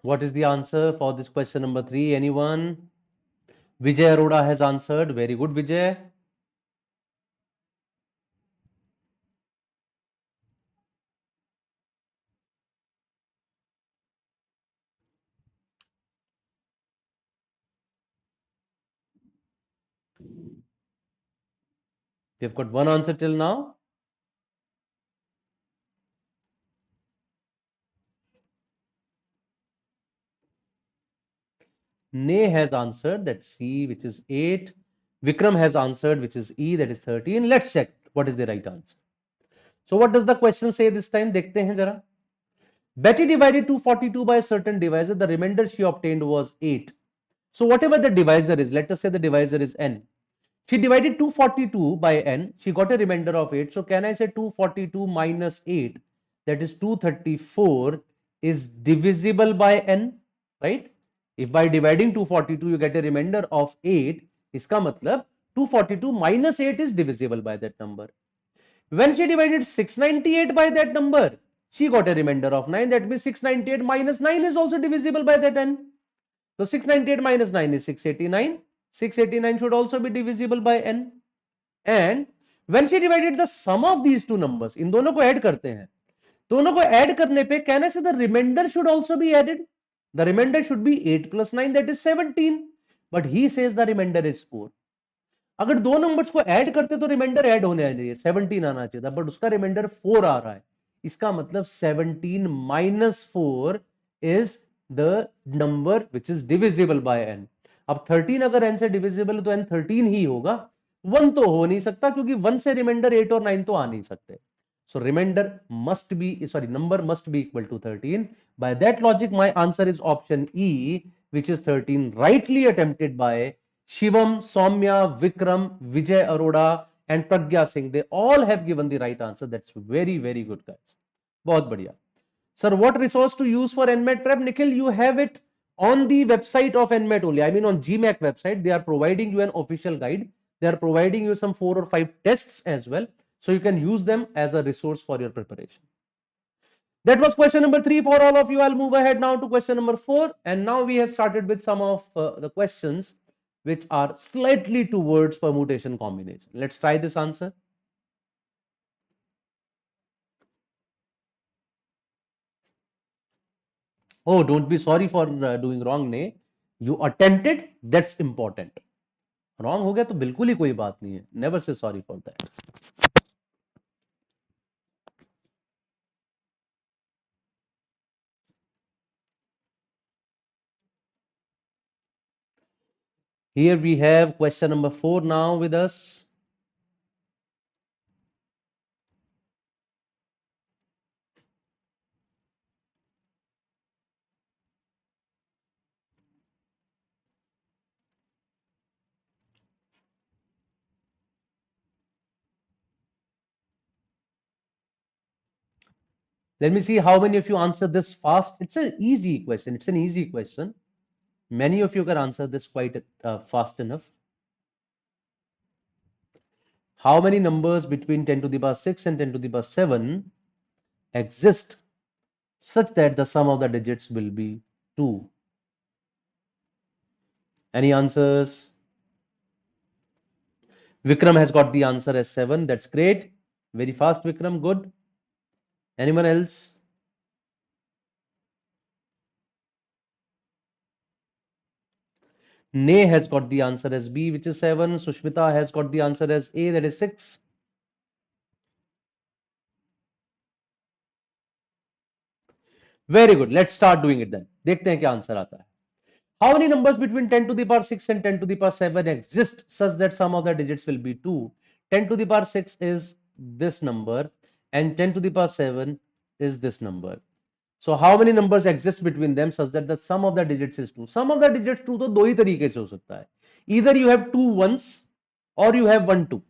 What is the answer for this question number 3? Anyone? Vijay Arora has answered. Very good, Vijay. You've got one answer till now. Nay has answered, that's C, which is 8. Vikram has answered, which is E, that is 13. Let's check what is the right answer. So what does the question say this time? देखते हैं जरा. Betty divided 242 by a certain divisor. The remainder she obtained was 8. So whatever the divisor is, let us say the divisor is n. She divided 242 by n. She got a remainder of 8. So can I say 242 minus 8, that is 234, is divisible by n, right? If by dividing 242 you get a remainder of 8, iska matlab 242 minus 8 is divisible by that number. When she divided 698 by that number, she got a remainder of 9. That means 698 minus 9 is also divisible by that n. So 698 minus 9 is 689. 689 should also be divisible by n. And when she divided the sum of these two numbers, इन दोनों को add करते हैं, दोनों को add करने पे कहने से the remainder should also be added. The remainder should be 8 plus 9, that is 17. But he says the remainder is 4. अगर दो नंबर्स को ऐड करते तो रिमाइंडर ऐड होने चाहिए, 17 आना चाहिए था, बट उसका रिमाइंडर 4 आ रहा है. इसका मतलब 17 minus 4 is the number which is divisible by N. अब 13 अगर एन से डिविजिबल है तो एन 13 ही होगा, 1 तो हो नहीं सकता क्योंकि 1 से रिमाइंडर 8 और 9 तो आ नहीं सकते. So remainder must be, sorry, number must be equal to 13. By that logic, my answer is option E, which is 13, rightly attempted by Shivam, Soumya, Vikram, Vijay Arora, and Pragya Singh. They all have given the right answer. That's very, very good, guys. बहुत बढ़िया. Sir, what resource to use for NMAT prep? Nikhil, you have it on the website of NMAT only. I mean, on GMAC website, they are providing you an official guide. They are providing you some 4 or 5 tests as well. So you can use them as a resource for your preparation. That was question number 3 for all of you. I'll move ahead now to question number 4. And now we have started with some of the questions which are slightly towards permutation combination. Let's try this answer. Oh, don't be sorry for doing wrong, ne. You attempted, that's important. Wrong हो गया तो बिल्कुल ही कोई बात नहीं है. Never say sorry for that. Here we have question number 4 now with us. Let me see how many of you answer this fast. It's an easy question. It's an easy question. Many of you can answer this quite fast enough. How many numbers between 10 to the power 6 and 10 to the power 7 exist such that the sum of the digits will be 2? Any answers? Vikram has got the answer as 7. That's great. Very fast, Vikram. Good. Anyone else? Nay has got the answer as B, which is 7. Sushmita has got the answer as A, that is 6. Very good. Let's start doing it then. देखते हैं क्या answer आता है. How many numbers between 10 to the power 6 and 10 to the power 7 exist such that sum of the digits will be 2? 10 to the power 6 is this number and 10 to the power 7 is this number. So how many numbers exist between them such that the sum of the digits is 2? Sum of the digits 2 तो दो ही तरीके से हो सकता है. Either you have two ones or you have one two,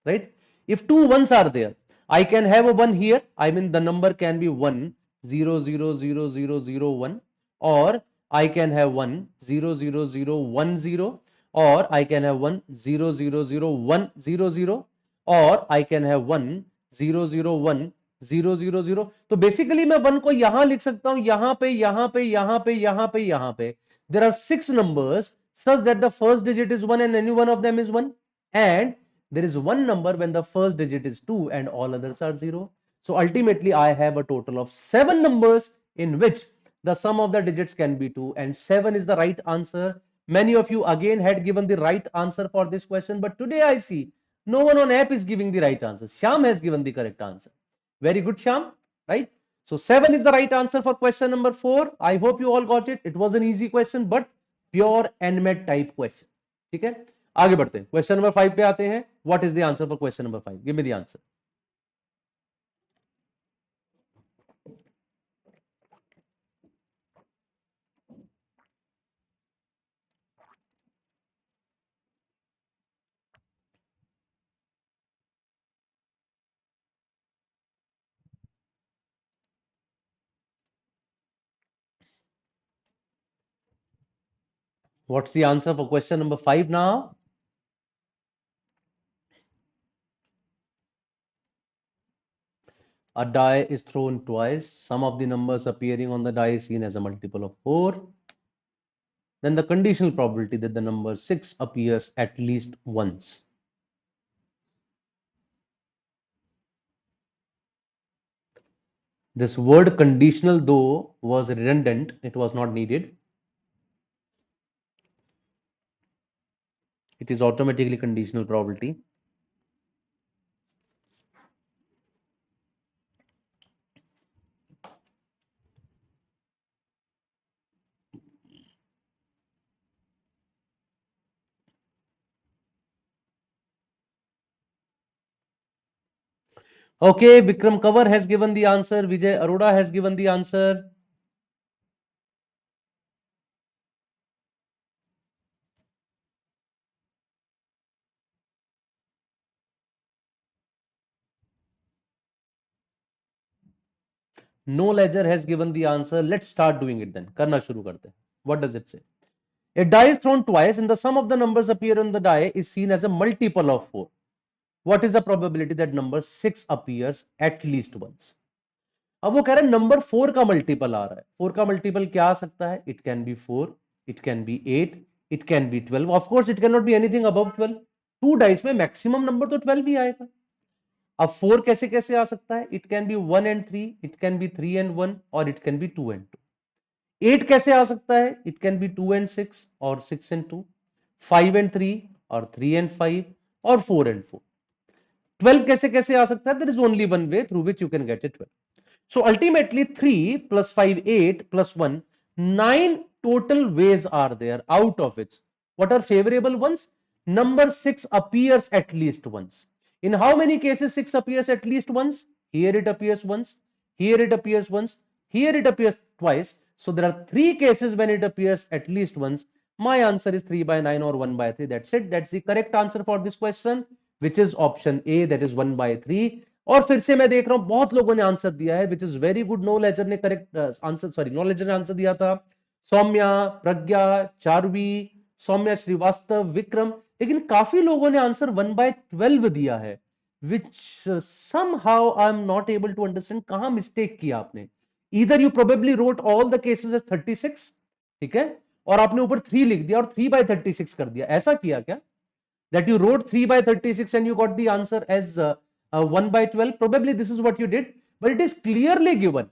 right? If two ones are there, I can have a one here. I mean the number can be 1 0 0 0 0 0 1, or I can have 1 0 0 0 1 0, or I can have 1 0 0 0 1 0 0, or I can have 1 0 0 1 0 0 0. तो basically मैं 1 को यहां लिख सकता हूं, यहां पे, यहां पे, यहां पे, यहां पे, यहां पे. There are 6 numbers such that the first digit is 1 and any one of them is 1, and there is one number when the first digit is 2 and all others are 0. So ultimately I have a total of 7 numbers in which the sum of the digits can be 2, and 7 is the right answer. Many of you again had given the right answer for this question, but today I see no one on app is giving the right answer. Shyam has given the correct answer. Very good, Shyam, right? So 7 is the right answer for question number 4. I hope you all got it. It was an easy question, but pure NMAT type question. ठीक है, आगे बढ़ते हैं. Question number 5 पे आते हैं. What is the answer for question number 5? Give me the answer. What's the answer for question number 5 now? A die is thrown twice. Sum of the numbers appearing on the die is seen as a multiple of 4. then the conditional probability that the number 6 appears at least once. This word conditional, though, was redundant, it was not needed. It is automatically conditional probability. Okay, Vikram Kavar has given the answer. Vijay Arora has given the answer. No Ledger has given the answer. Let's start doing it then. Karna shuru karte hain. What does it say? A die is thrown twice and the sum of the numbers appear on the die is seen as a multiple of 4. What is the probability that number 6 appears at least once? अब वो कह रहा है number 4 का multiple आ रहा है. 4 का multiple क्या आ सकता है? It can be 4, it can be 8, it can be 12. Of course it cannot be anything above 12. 2 dice में मैक्सिमम नंबर तो 12 ही आएगा. अब 4 कैसे कैसे आ सकता है? It can be 1 and 3, it can be 3 and 1 और it can be 2 and 2. 8 कैसे आ सकता है? It can be 2 and 6 और 6 and 2, 5 and 3 और 3 and 5 और 4 and 4. 12 कैसे कैसे आ सकता है? There is only one way through which you can get it 12. So ultimately 3 plus 5, 8 plus 1, 9 total ways are there, out of which what are favorable ones? Number 6 appears at least once. In how many cases 6 appears at least once? Here it appears once, here it appears once, here it appears twice. So there are 3 cases when it appears at least once. My answer is 3 by 9 or 1 by 3. That's it. That's the correct answer for this question, which is option A, that is 1 by 3. और फिर से मैं देख रहा हूं बहुत लोगों ने आंसर दिया है, which is very good. No लेजर ने करेक्ट आंसर, सॉरी, नो लेजर ने आंसर दिया था. सौम्या, प्रज्ञा, चारवी, सौम्या श्रीवास्तव, विक्रम. लेकिन काफी लोगों ने आंसर 1/12 दिया है, विच somehow I am not able to understand. कहां मिस्टेक किया आपने? Either you probably wrote all the cases as 36, ठीक है, और आपने ऊपर 3 लिख दिया और 3/36 कर दिया. ऐसा किया क्या? That you wrote 3/36 and you got the answer as 1/12. Probably this is what you did, but it is clearly given.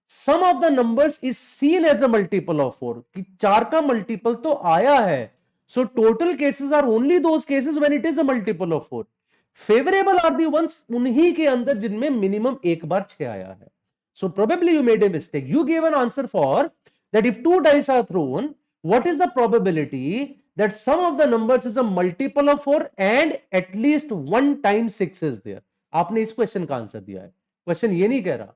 Sum of the numbers is seen as a multiple of 4. कि 4 का multiple तो आया है. So total cases are only those cases when it is a multiple of 4. Favorable are the ones उन्हीं के अंदर जिनमें minimum एक बार 6 आया है. So probably you made a mistake. You gave an answer for that if 2 dice are thrown, what is the probability that sum of the numbers is a multiple of 4 and at least 1 times 6 is there. आपने इस question का answer दिया है. Question ये नहीं कह रहा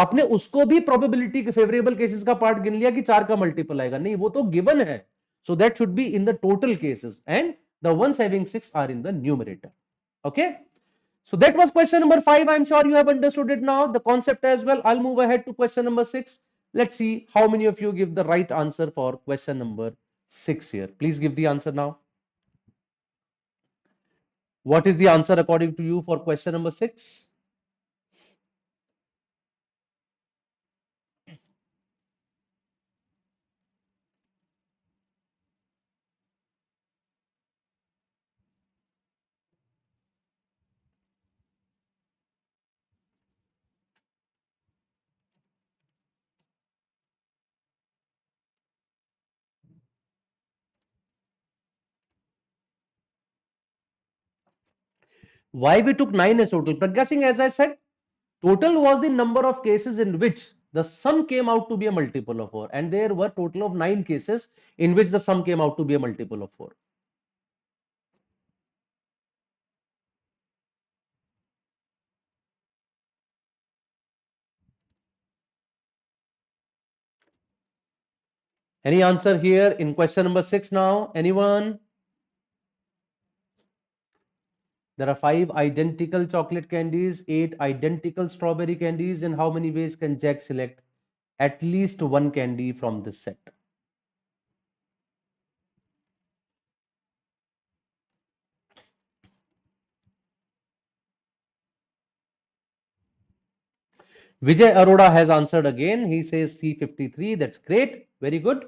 आपने उसको भी प्रोबेबिलिटी के फेवरेबल केसेस का पार्ट गिन लिया कि 4 का मल्टीपल आएगा. नहीं, वो तो गिवन है. So that should be in the total cases and the ones having 6 are in the numerator. Okay, so that was question number 5. I'm sure you have understood it now, the concept as well. I'll move ahead to question number 6. Let's see how many of you give the right answer for question number 6 here. Please give the answer now. What is the answer according to you for question number 6? Why we took 9 as total? Pragya Singh, as I said, total was the number of cases in which the sum came out to be a multiple of 4, and there were total of 9 cases in which the sum came out to be a multiple of 4. Any answer here in question number 6 now? Anyone? There are 5 identical chocolate candies, 8 identical strawberry candies. In how many ways can Jack select at least one candy from this set? Vijay Arora has answered again. He says C53. That's great. Very good.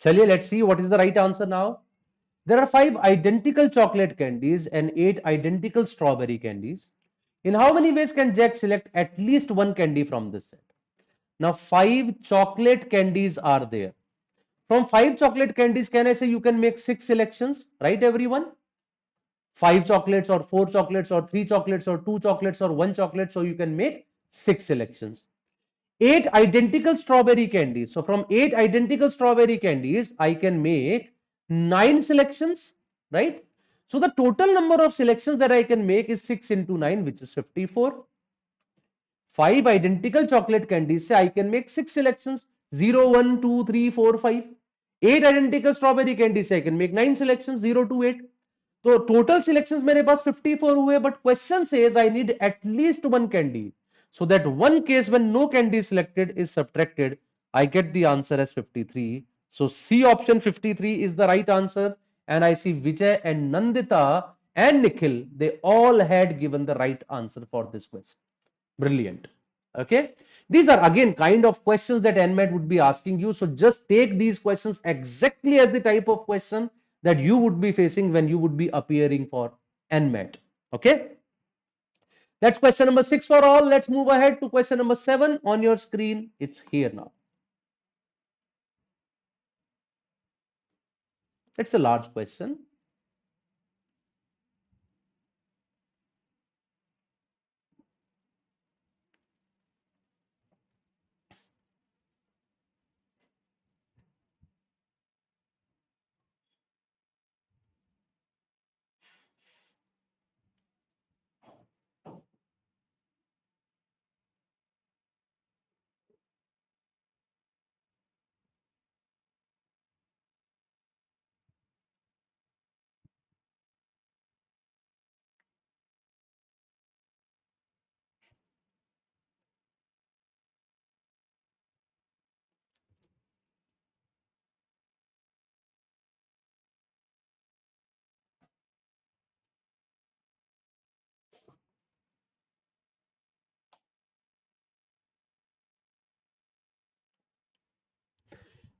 Chaliye, let's see what is the right answer now. There are 5 identical chocolate candies and 8 identical strawberry candies. In how many ways can Jack select at least one candy from this set? Now 5 chocolate candies are there. From 5 chocolate candies, can I say you can make 6 selections, right everyone? 5 chocolates or 4 chocolates or 3 chocolates or 2 chocolates or 1 chocolate, so you can make 6 selections. 8 identical strawberry candies. So from 8 identical strawberry candies, I can make 9 selections, right? So the total number of selections that I can make is 6 into 9, which is 54. 5 identical chocolate candies say I can make 6 selections, 0, 1, 2, 3, 4, 5. 8 identical strawberry candies say I can make 9 selections, 0 to 8. तो total selections मेरे पास 54 हुए, but question says I need at least one candy, so that one case when no candy is selected is subtracted, I get the answer as 53. So C option 53 is the right answer, and I see Vijay and Nandita and Nikhil, they all had given the right answer for this question. Brilliant. Okay, these are again kind of questions that NMAT would be asking you, so just take these questions exactly as the type of question that you would be facing when you would be appearing for NMAT. Okay, that's question number 6 for all. Let's move ahead to question number 7 on your screen. It's here now. It's a large question.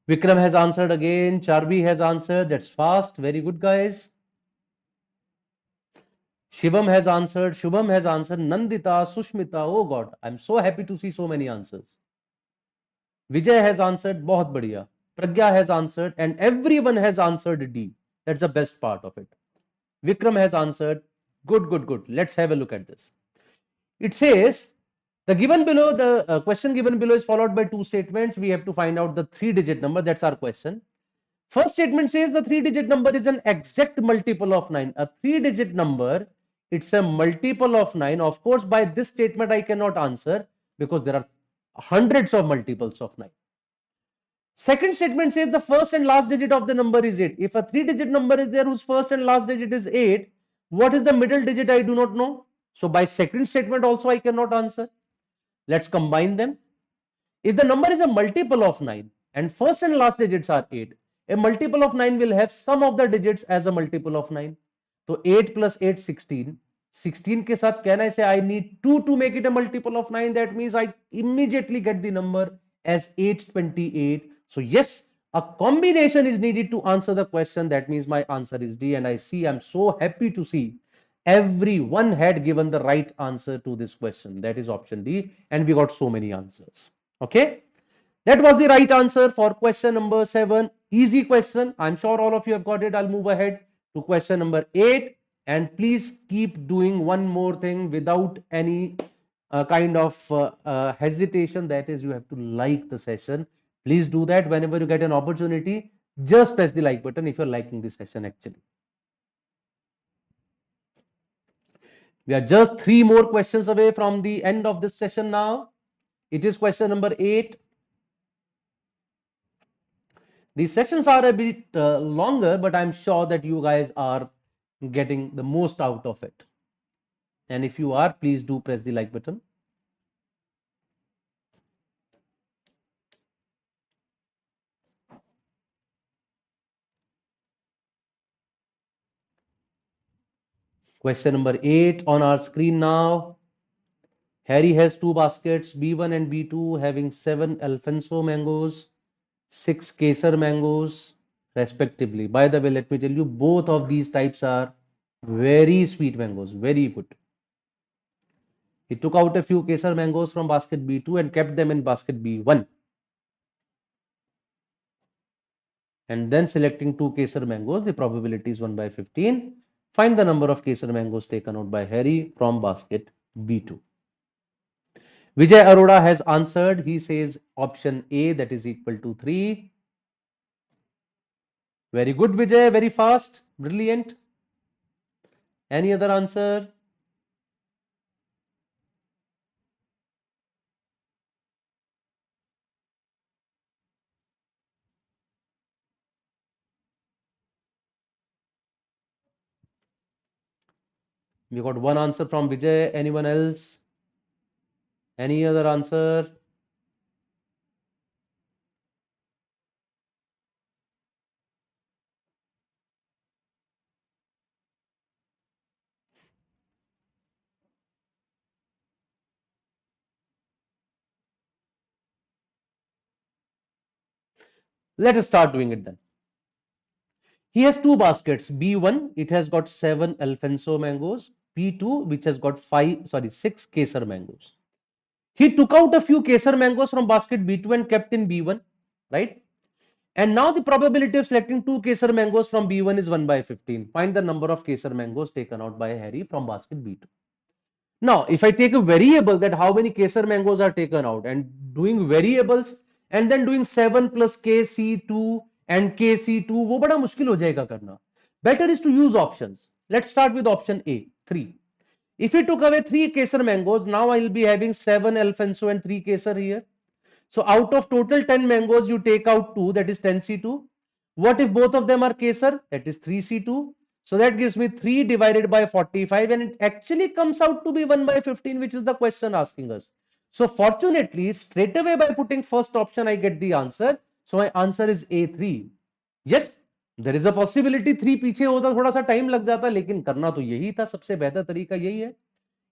Vikram has answered again. Charbi has answered. That's fast. Very good, guys. Shivam has answered. Shubham has answered. Nandita, Sushmita. Oh God, I'm so happy to see so many answers. Vijay has answered. बहुत बढ़िया. Pragya has answered, and everyone has answered D. That's the best part of it. Vikram has answered. Good, good, good. Let's have a look at this. It says the given below, the question given below is followed by two statements. We have to find out the 3-digit number. That's our question. First statement says the 3-digit number is an exact multiple of 9. A 3-digit number, it's a multiple of 9. Of course, by this statement, I cannot answer because there are hundreds of multiples of 9. Second statement says the first and last digit of the number is 8. If a 3-digit number is there whose first and last digit is 8, what is the middle digit? I do not know. So by second statement also I cannot answer. Let's combine them. If the number is a multiple of 9 and first and last digits are 8, a multiple of 9 will have sum of the digits as a multiple of 9. So 8 plus 8, 16. 16 के साथ can I say I need 2 to make it a multiple of 9? That means I immediately get the number as 828. So yes, a combination is needed to answer the question. That means my answer is D, and I see, I'm so happy to see everyone had given the right answer to this question. That is option D, and we got so many answers. Okay, that was the right answer for question number 7. Easy question. I'm sure all of you have got it. I'll move ahead to question number 8, and please keep doing one more thing without any kind of hesitation. That is, you have to like the session. Please do that whenever you get an opportunity. Just press the like button if you're liking this session actually. We are just 3 more questions away from the end of this session now. It is question number 8. These sessions are a bit longer, but I'm sure that you guys are getting the most out of it. And if you are, please do press the like button. Question number 8 on our screen now. Harry has 2 baskets, B1 and B2, having 7 Alfonso mangoes, 6 Kesar mangoes, respectively. By the way, let me tell you, both of these types are very sweet mangoes, very good. He took out a few Kesar mangoes from basket B2 and kept them in basket B1. And then selecting two Kesar mangoes, the probability is 1 by 15. Find the number of Kesar mangoes taken out by Harry from basket B2. Vijay Arora has answered. He says option A, that is equal to 3. Very good, Vijay. Very fast. Brilliant. Any other answer? We got one answer from Vijay. Anyone else? Any other answer? Let us start doing it then. He has two baskets. B1, it has got 7 Alfonso mangoes. B2, which has got 6 Kesar mangoes. He took out a few Kesar mangoes from basket B2 and kept in B1, right? And now the probability of selecting two Kesar mangoes from B1 is 1 by 15. Find the number of Kesar mangoes taken out by Harry from basket B2. Now, if I take a variable that how many Kesar mangoes are taken out and doing variables and then doing 7 plus KC2 and KC2, वो बड़ा मुश्किल हो जाएगा करना. Better is to use options. Let's start with option A, 3. If we took away 3 Kesar mangoes, now I will be having 7 Alfonso and 3 Kesar here. So out of total 10 mangoes, you take out 2, that is 10C2. What if both of them are Kesar? That is 3C2. So that gives me 3 divided by 45 and it actually comes out to be 1 by 15, which is the question asking us. So fortunately, straight away by putting first option, I get the answer. So my answer is A3. Yes, there is a possibility 3 पीछे होता थोड़ा सा time लग जाता, लेकिन करना तो यही था, सबसे बेहतर तरीका यही है.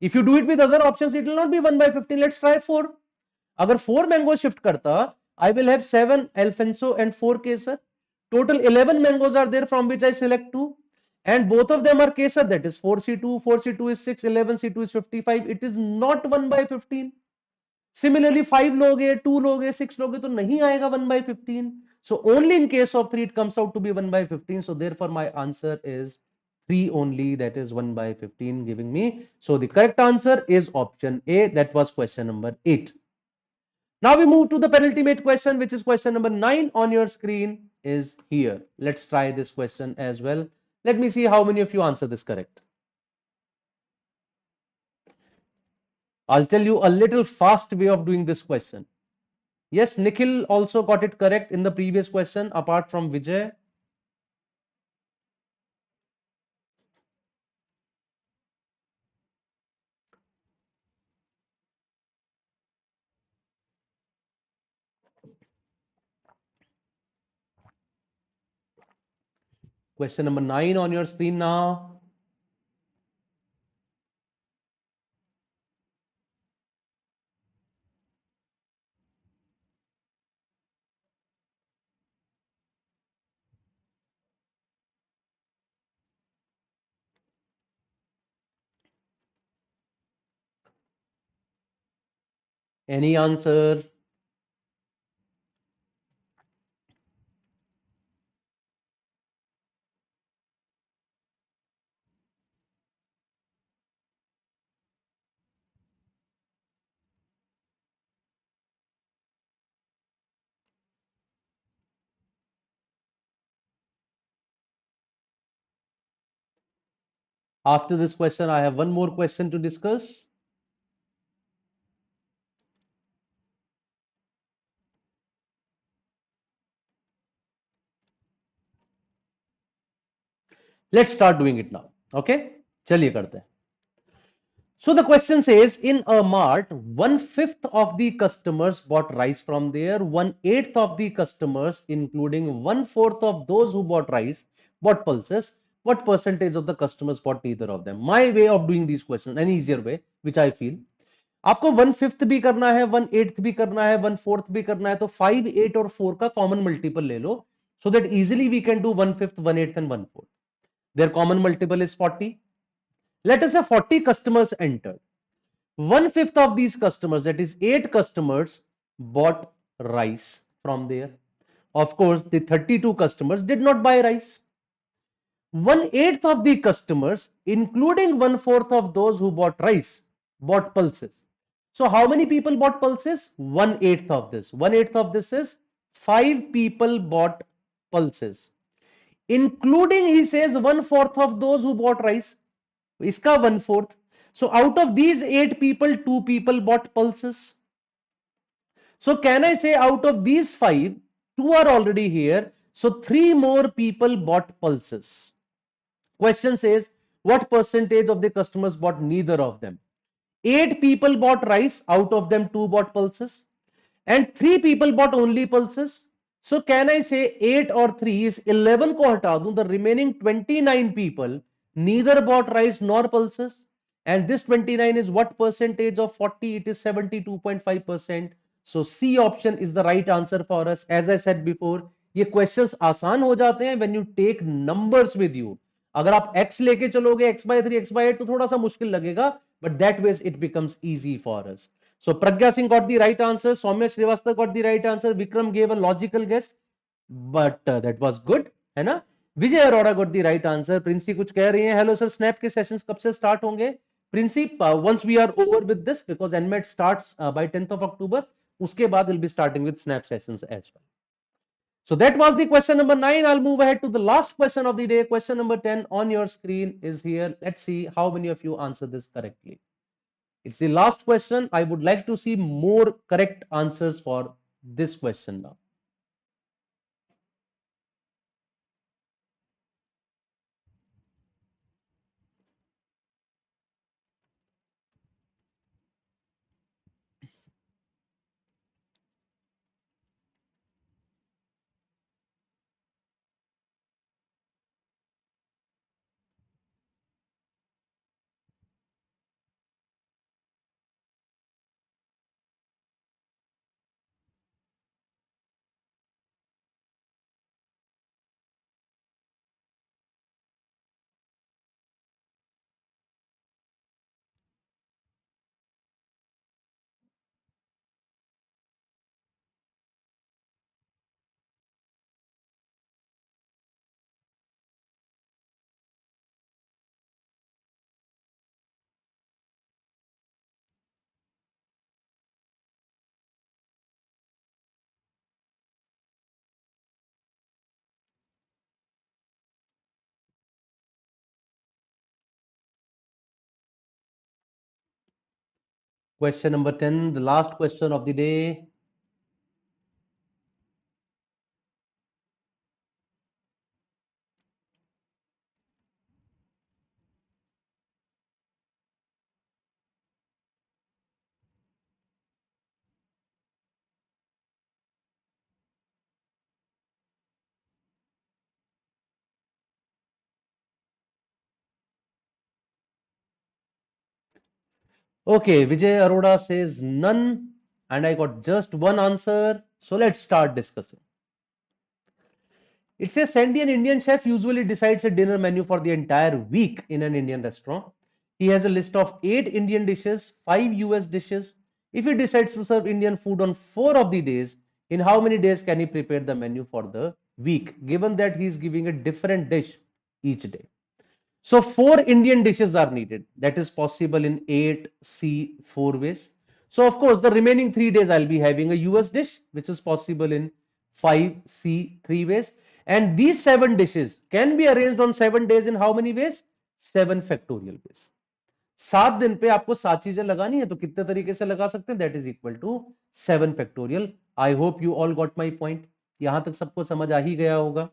If you do it with other options, it will not be 1 by 15. Let's try 4. अगर 4 mangoes shift करता, I will have 7 Alfonso and 4 Kesar. Total 11 mangoes are there from which I select 2. And both of them are Kesar, that is 4C2. 4C2 is 6, 11C2 is 55. It is not 1 by 15. Similarly, 5 लोगे, 2 लोगे, 6 लोगे तो नहीं आएगा 1 by 15. So only in case of 3 it comes out to be 1 by 15. So therefore my answer is 3 only, that is 1 by 15 giving me. So the correct answer is option A. That was question number 8. Now we move to the penultimate question, which is question number 9 on your screen is here. Let's try this question as well. Let me see how many of you answer this correct. I'll tell you a little fast way of doing this question. Yes, Nikhil also got it correct in the previous question apart from Vijay. Question number 9 on your screen now. Any answer? After this question, I have one more question to discuss. Let's start doing it now. Okay? चलिए करते हैं. So the question says, in a mart, 1/5 of the customers bought rice from there, 1/8 of the customers, including 1/4 of those who bought rice, bought pulses. What percentage of the customers bought neither of them? My way of doing these questions, an easier way, which I feel. आपको 1/5 भी करना है, 1/8 भी करना है, 1/4 भी करना है, तो 5, 8 और 4 का कॉमन मल्टीपल ले लो. so that easily we can do 1/5, 1/8 and 1/4. Their common multiple is 40. Let us say 40 customers entered. 1/5 of these customers, that is 8 customers, bought rice from there. Of course, the 32 customers did not buy rice. 1/8 of the customers, including 1/4 of those who bought rice, bought pulses. So how many people bought pulses? 1/8 of this. 1/8 of this is 5 people bought pulses. Including, he says, 1/4 of those who bought rice. Iska 1/4. So out of these 8 people, 2 people bought pulses. So can I say out of these 5, 2 are already here. So 3 more people bought pulses. Question says, what percentage of the customers bought neither of them? 8 people bought rice, out of them 2 bought pulses, and 3 people bought only pulses. So can I say 8 or 3 is 11 ko hata दूं, the remaining 29 people neither bought rice nor pulses, and this 29 is what percentage of 40? It is 72.5%. So C option is the right answer for us. As I said before, ये questions आसान हो जाते हैं when you take numbers with you. अगर आप x लेके चलोगे x/3 x/8 तो थोड़ा सा मुश्किल लगेगा, but that way it becomes easy for us. So Pragya Singh got the right answer, Soumya Srivastava got the right answer, Vikram gave a logical guess, but that was good, है ना? विजय Arora got the right answer. Princy कुछ कह रही हैं, hello sir snap के sessions कब से start होंगे? Princy, once we are over with this, because NMAT starts by 10th of October, उसके बाद we'll be starting with snap sessions as well. So that was the question number 9. I'll move ahead to the last question of the day. Question number 10 on your screen is here. Let's see how many of you answer this correctly. It's the last question. I would like to see more correct answers for this question now. Question number 10, the last question of the day. Okay, Vijay Arora says none, and I got just one answer. So let's start discussing. It says Sandy, an Indian chef, usually decides a dinner menu for the entire week in an Indian restaurant. He has a list of 8 Indian dishes, 5 US dishes. If he decides to serve Indian food on 4 of the days, in how many days can he prepare the menu for the week, given that he is giving a different dish each day? So 4 Indian dishes are needed. That is possible in 8C 4 ways. So of course, the remaining 3 days I'll be having a US dish, which is possible in 5C 3 ways. And these 7 dishes can be arranged on 7 days in how many ways? 7 factorial ways. 7 दिन पे आपको 7 चीजें लगानी है, तो कितने तरीके से लगा सकते हैं? That is equal to 7 factorial. I hope you all got my point. यहां तक सबको समझ आ ही गया होगा.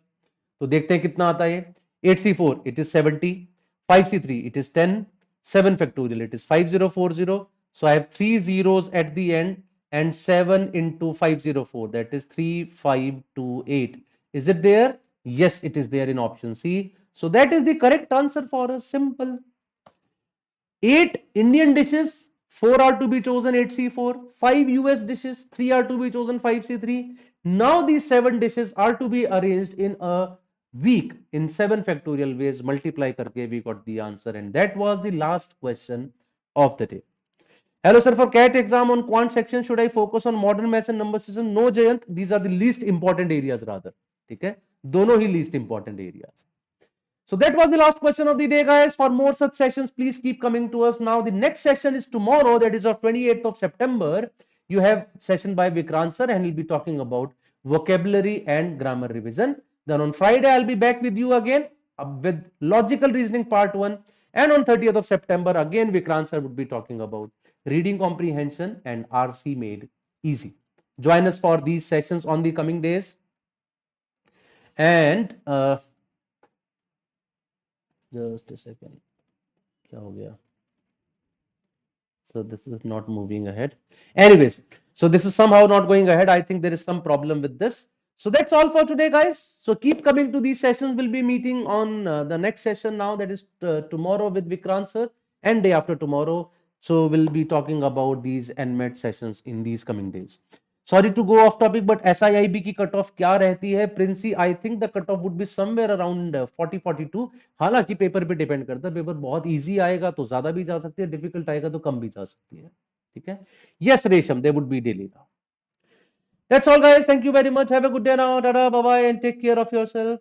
तो देखते हैं कितना आता है. 8C4 it is 70, 5C3 it is 10, 7 factorial it is 5040. So I have 3 zeros at the end, and 7 into 504, that is 3528. Is it there? Yes, it is there in option C. So that is the correct answer for us. Simple. 8 Indian dishes, 4 are to be chosen 8C4, 5 US dishes, 3 are to be chosen 5C3. Now these 7 dishes are to be arranged in a week in 7 factorial ways. Multiply karke we got the answer, and that was the last question of the day. Hello sir, for CAT exam on quant section, should I focus on modern maths and number system? No Jayant, these are the least important areas rather. ठीक है, दोनों ही least important areas. So that was the last question of the day, guys. For more such sessions, please keep coming to us. Now, the next session is tomorrow, that is on 28th of September. You have session by Vikrant sir, and he'll be talking about vocabulary and grammar revision. Then on Friday, I'll be back with you again with logical reasoning part 1. And on 30th of September, again, Vikrant sir would be talking about reading comprehension and RC made easy. Join us for these sessions on the coming days. And just a second, क्या हो गया? So this is not moving ahead. Anyways, so this is somehow not going ahead. I think there is some problem with this. So that's all for today, guys. So keep coming to these sessions. We'll be meeting on the next session now, that is tomorrow with Vikrant sir, and day after tomorrow. So we'll be talking about these NMAT sessions in these coming days. Sorry to go off topic, but SIIB की cut off क्या रहती है Princy? I think the cut off would be somewhere around 40-42. हालांकि paper पे depend करता है, paper बहुत easy आएगा तो ज्यादा भी जा सकती है, डिफिकल्ट आएगा तो कम भी जा सकती है. ठीक है. यस रेशम, they would be daily now. That's all, guys. Thank you very much. Have a good day now. Tada, bye bye, and take care of yourself.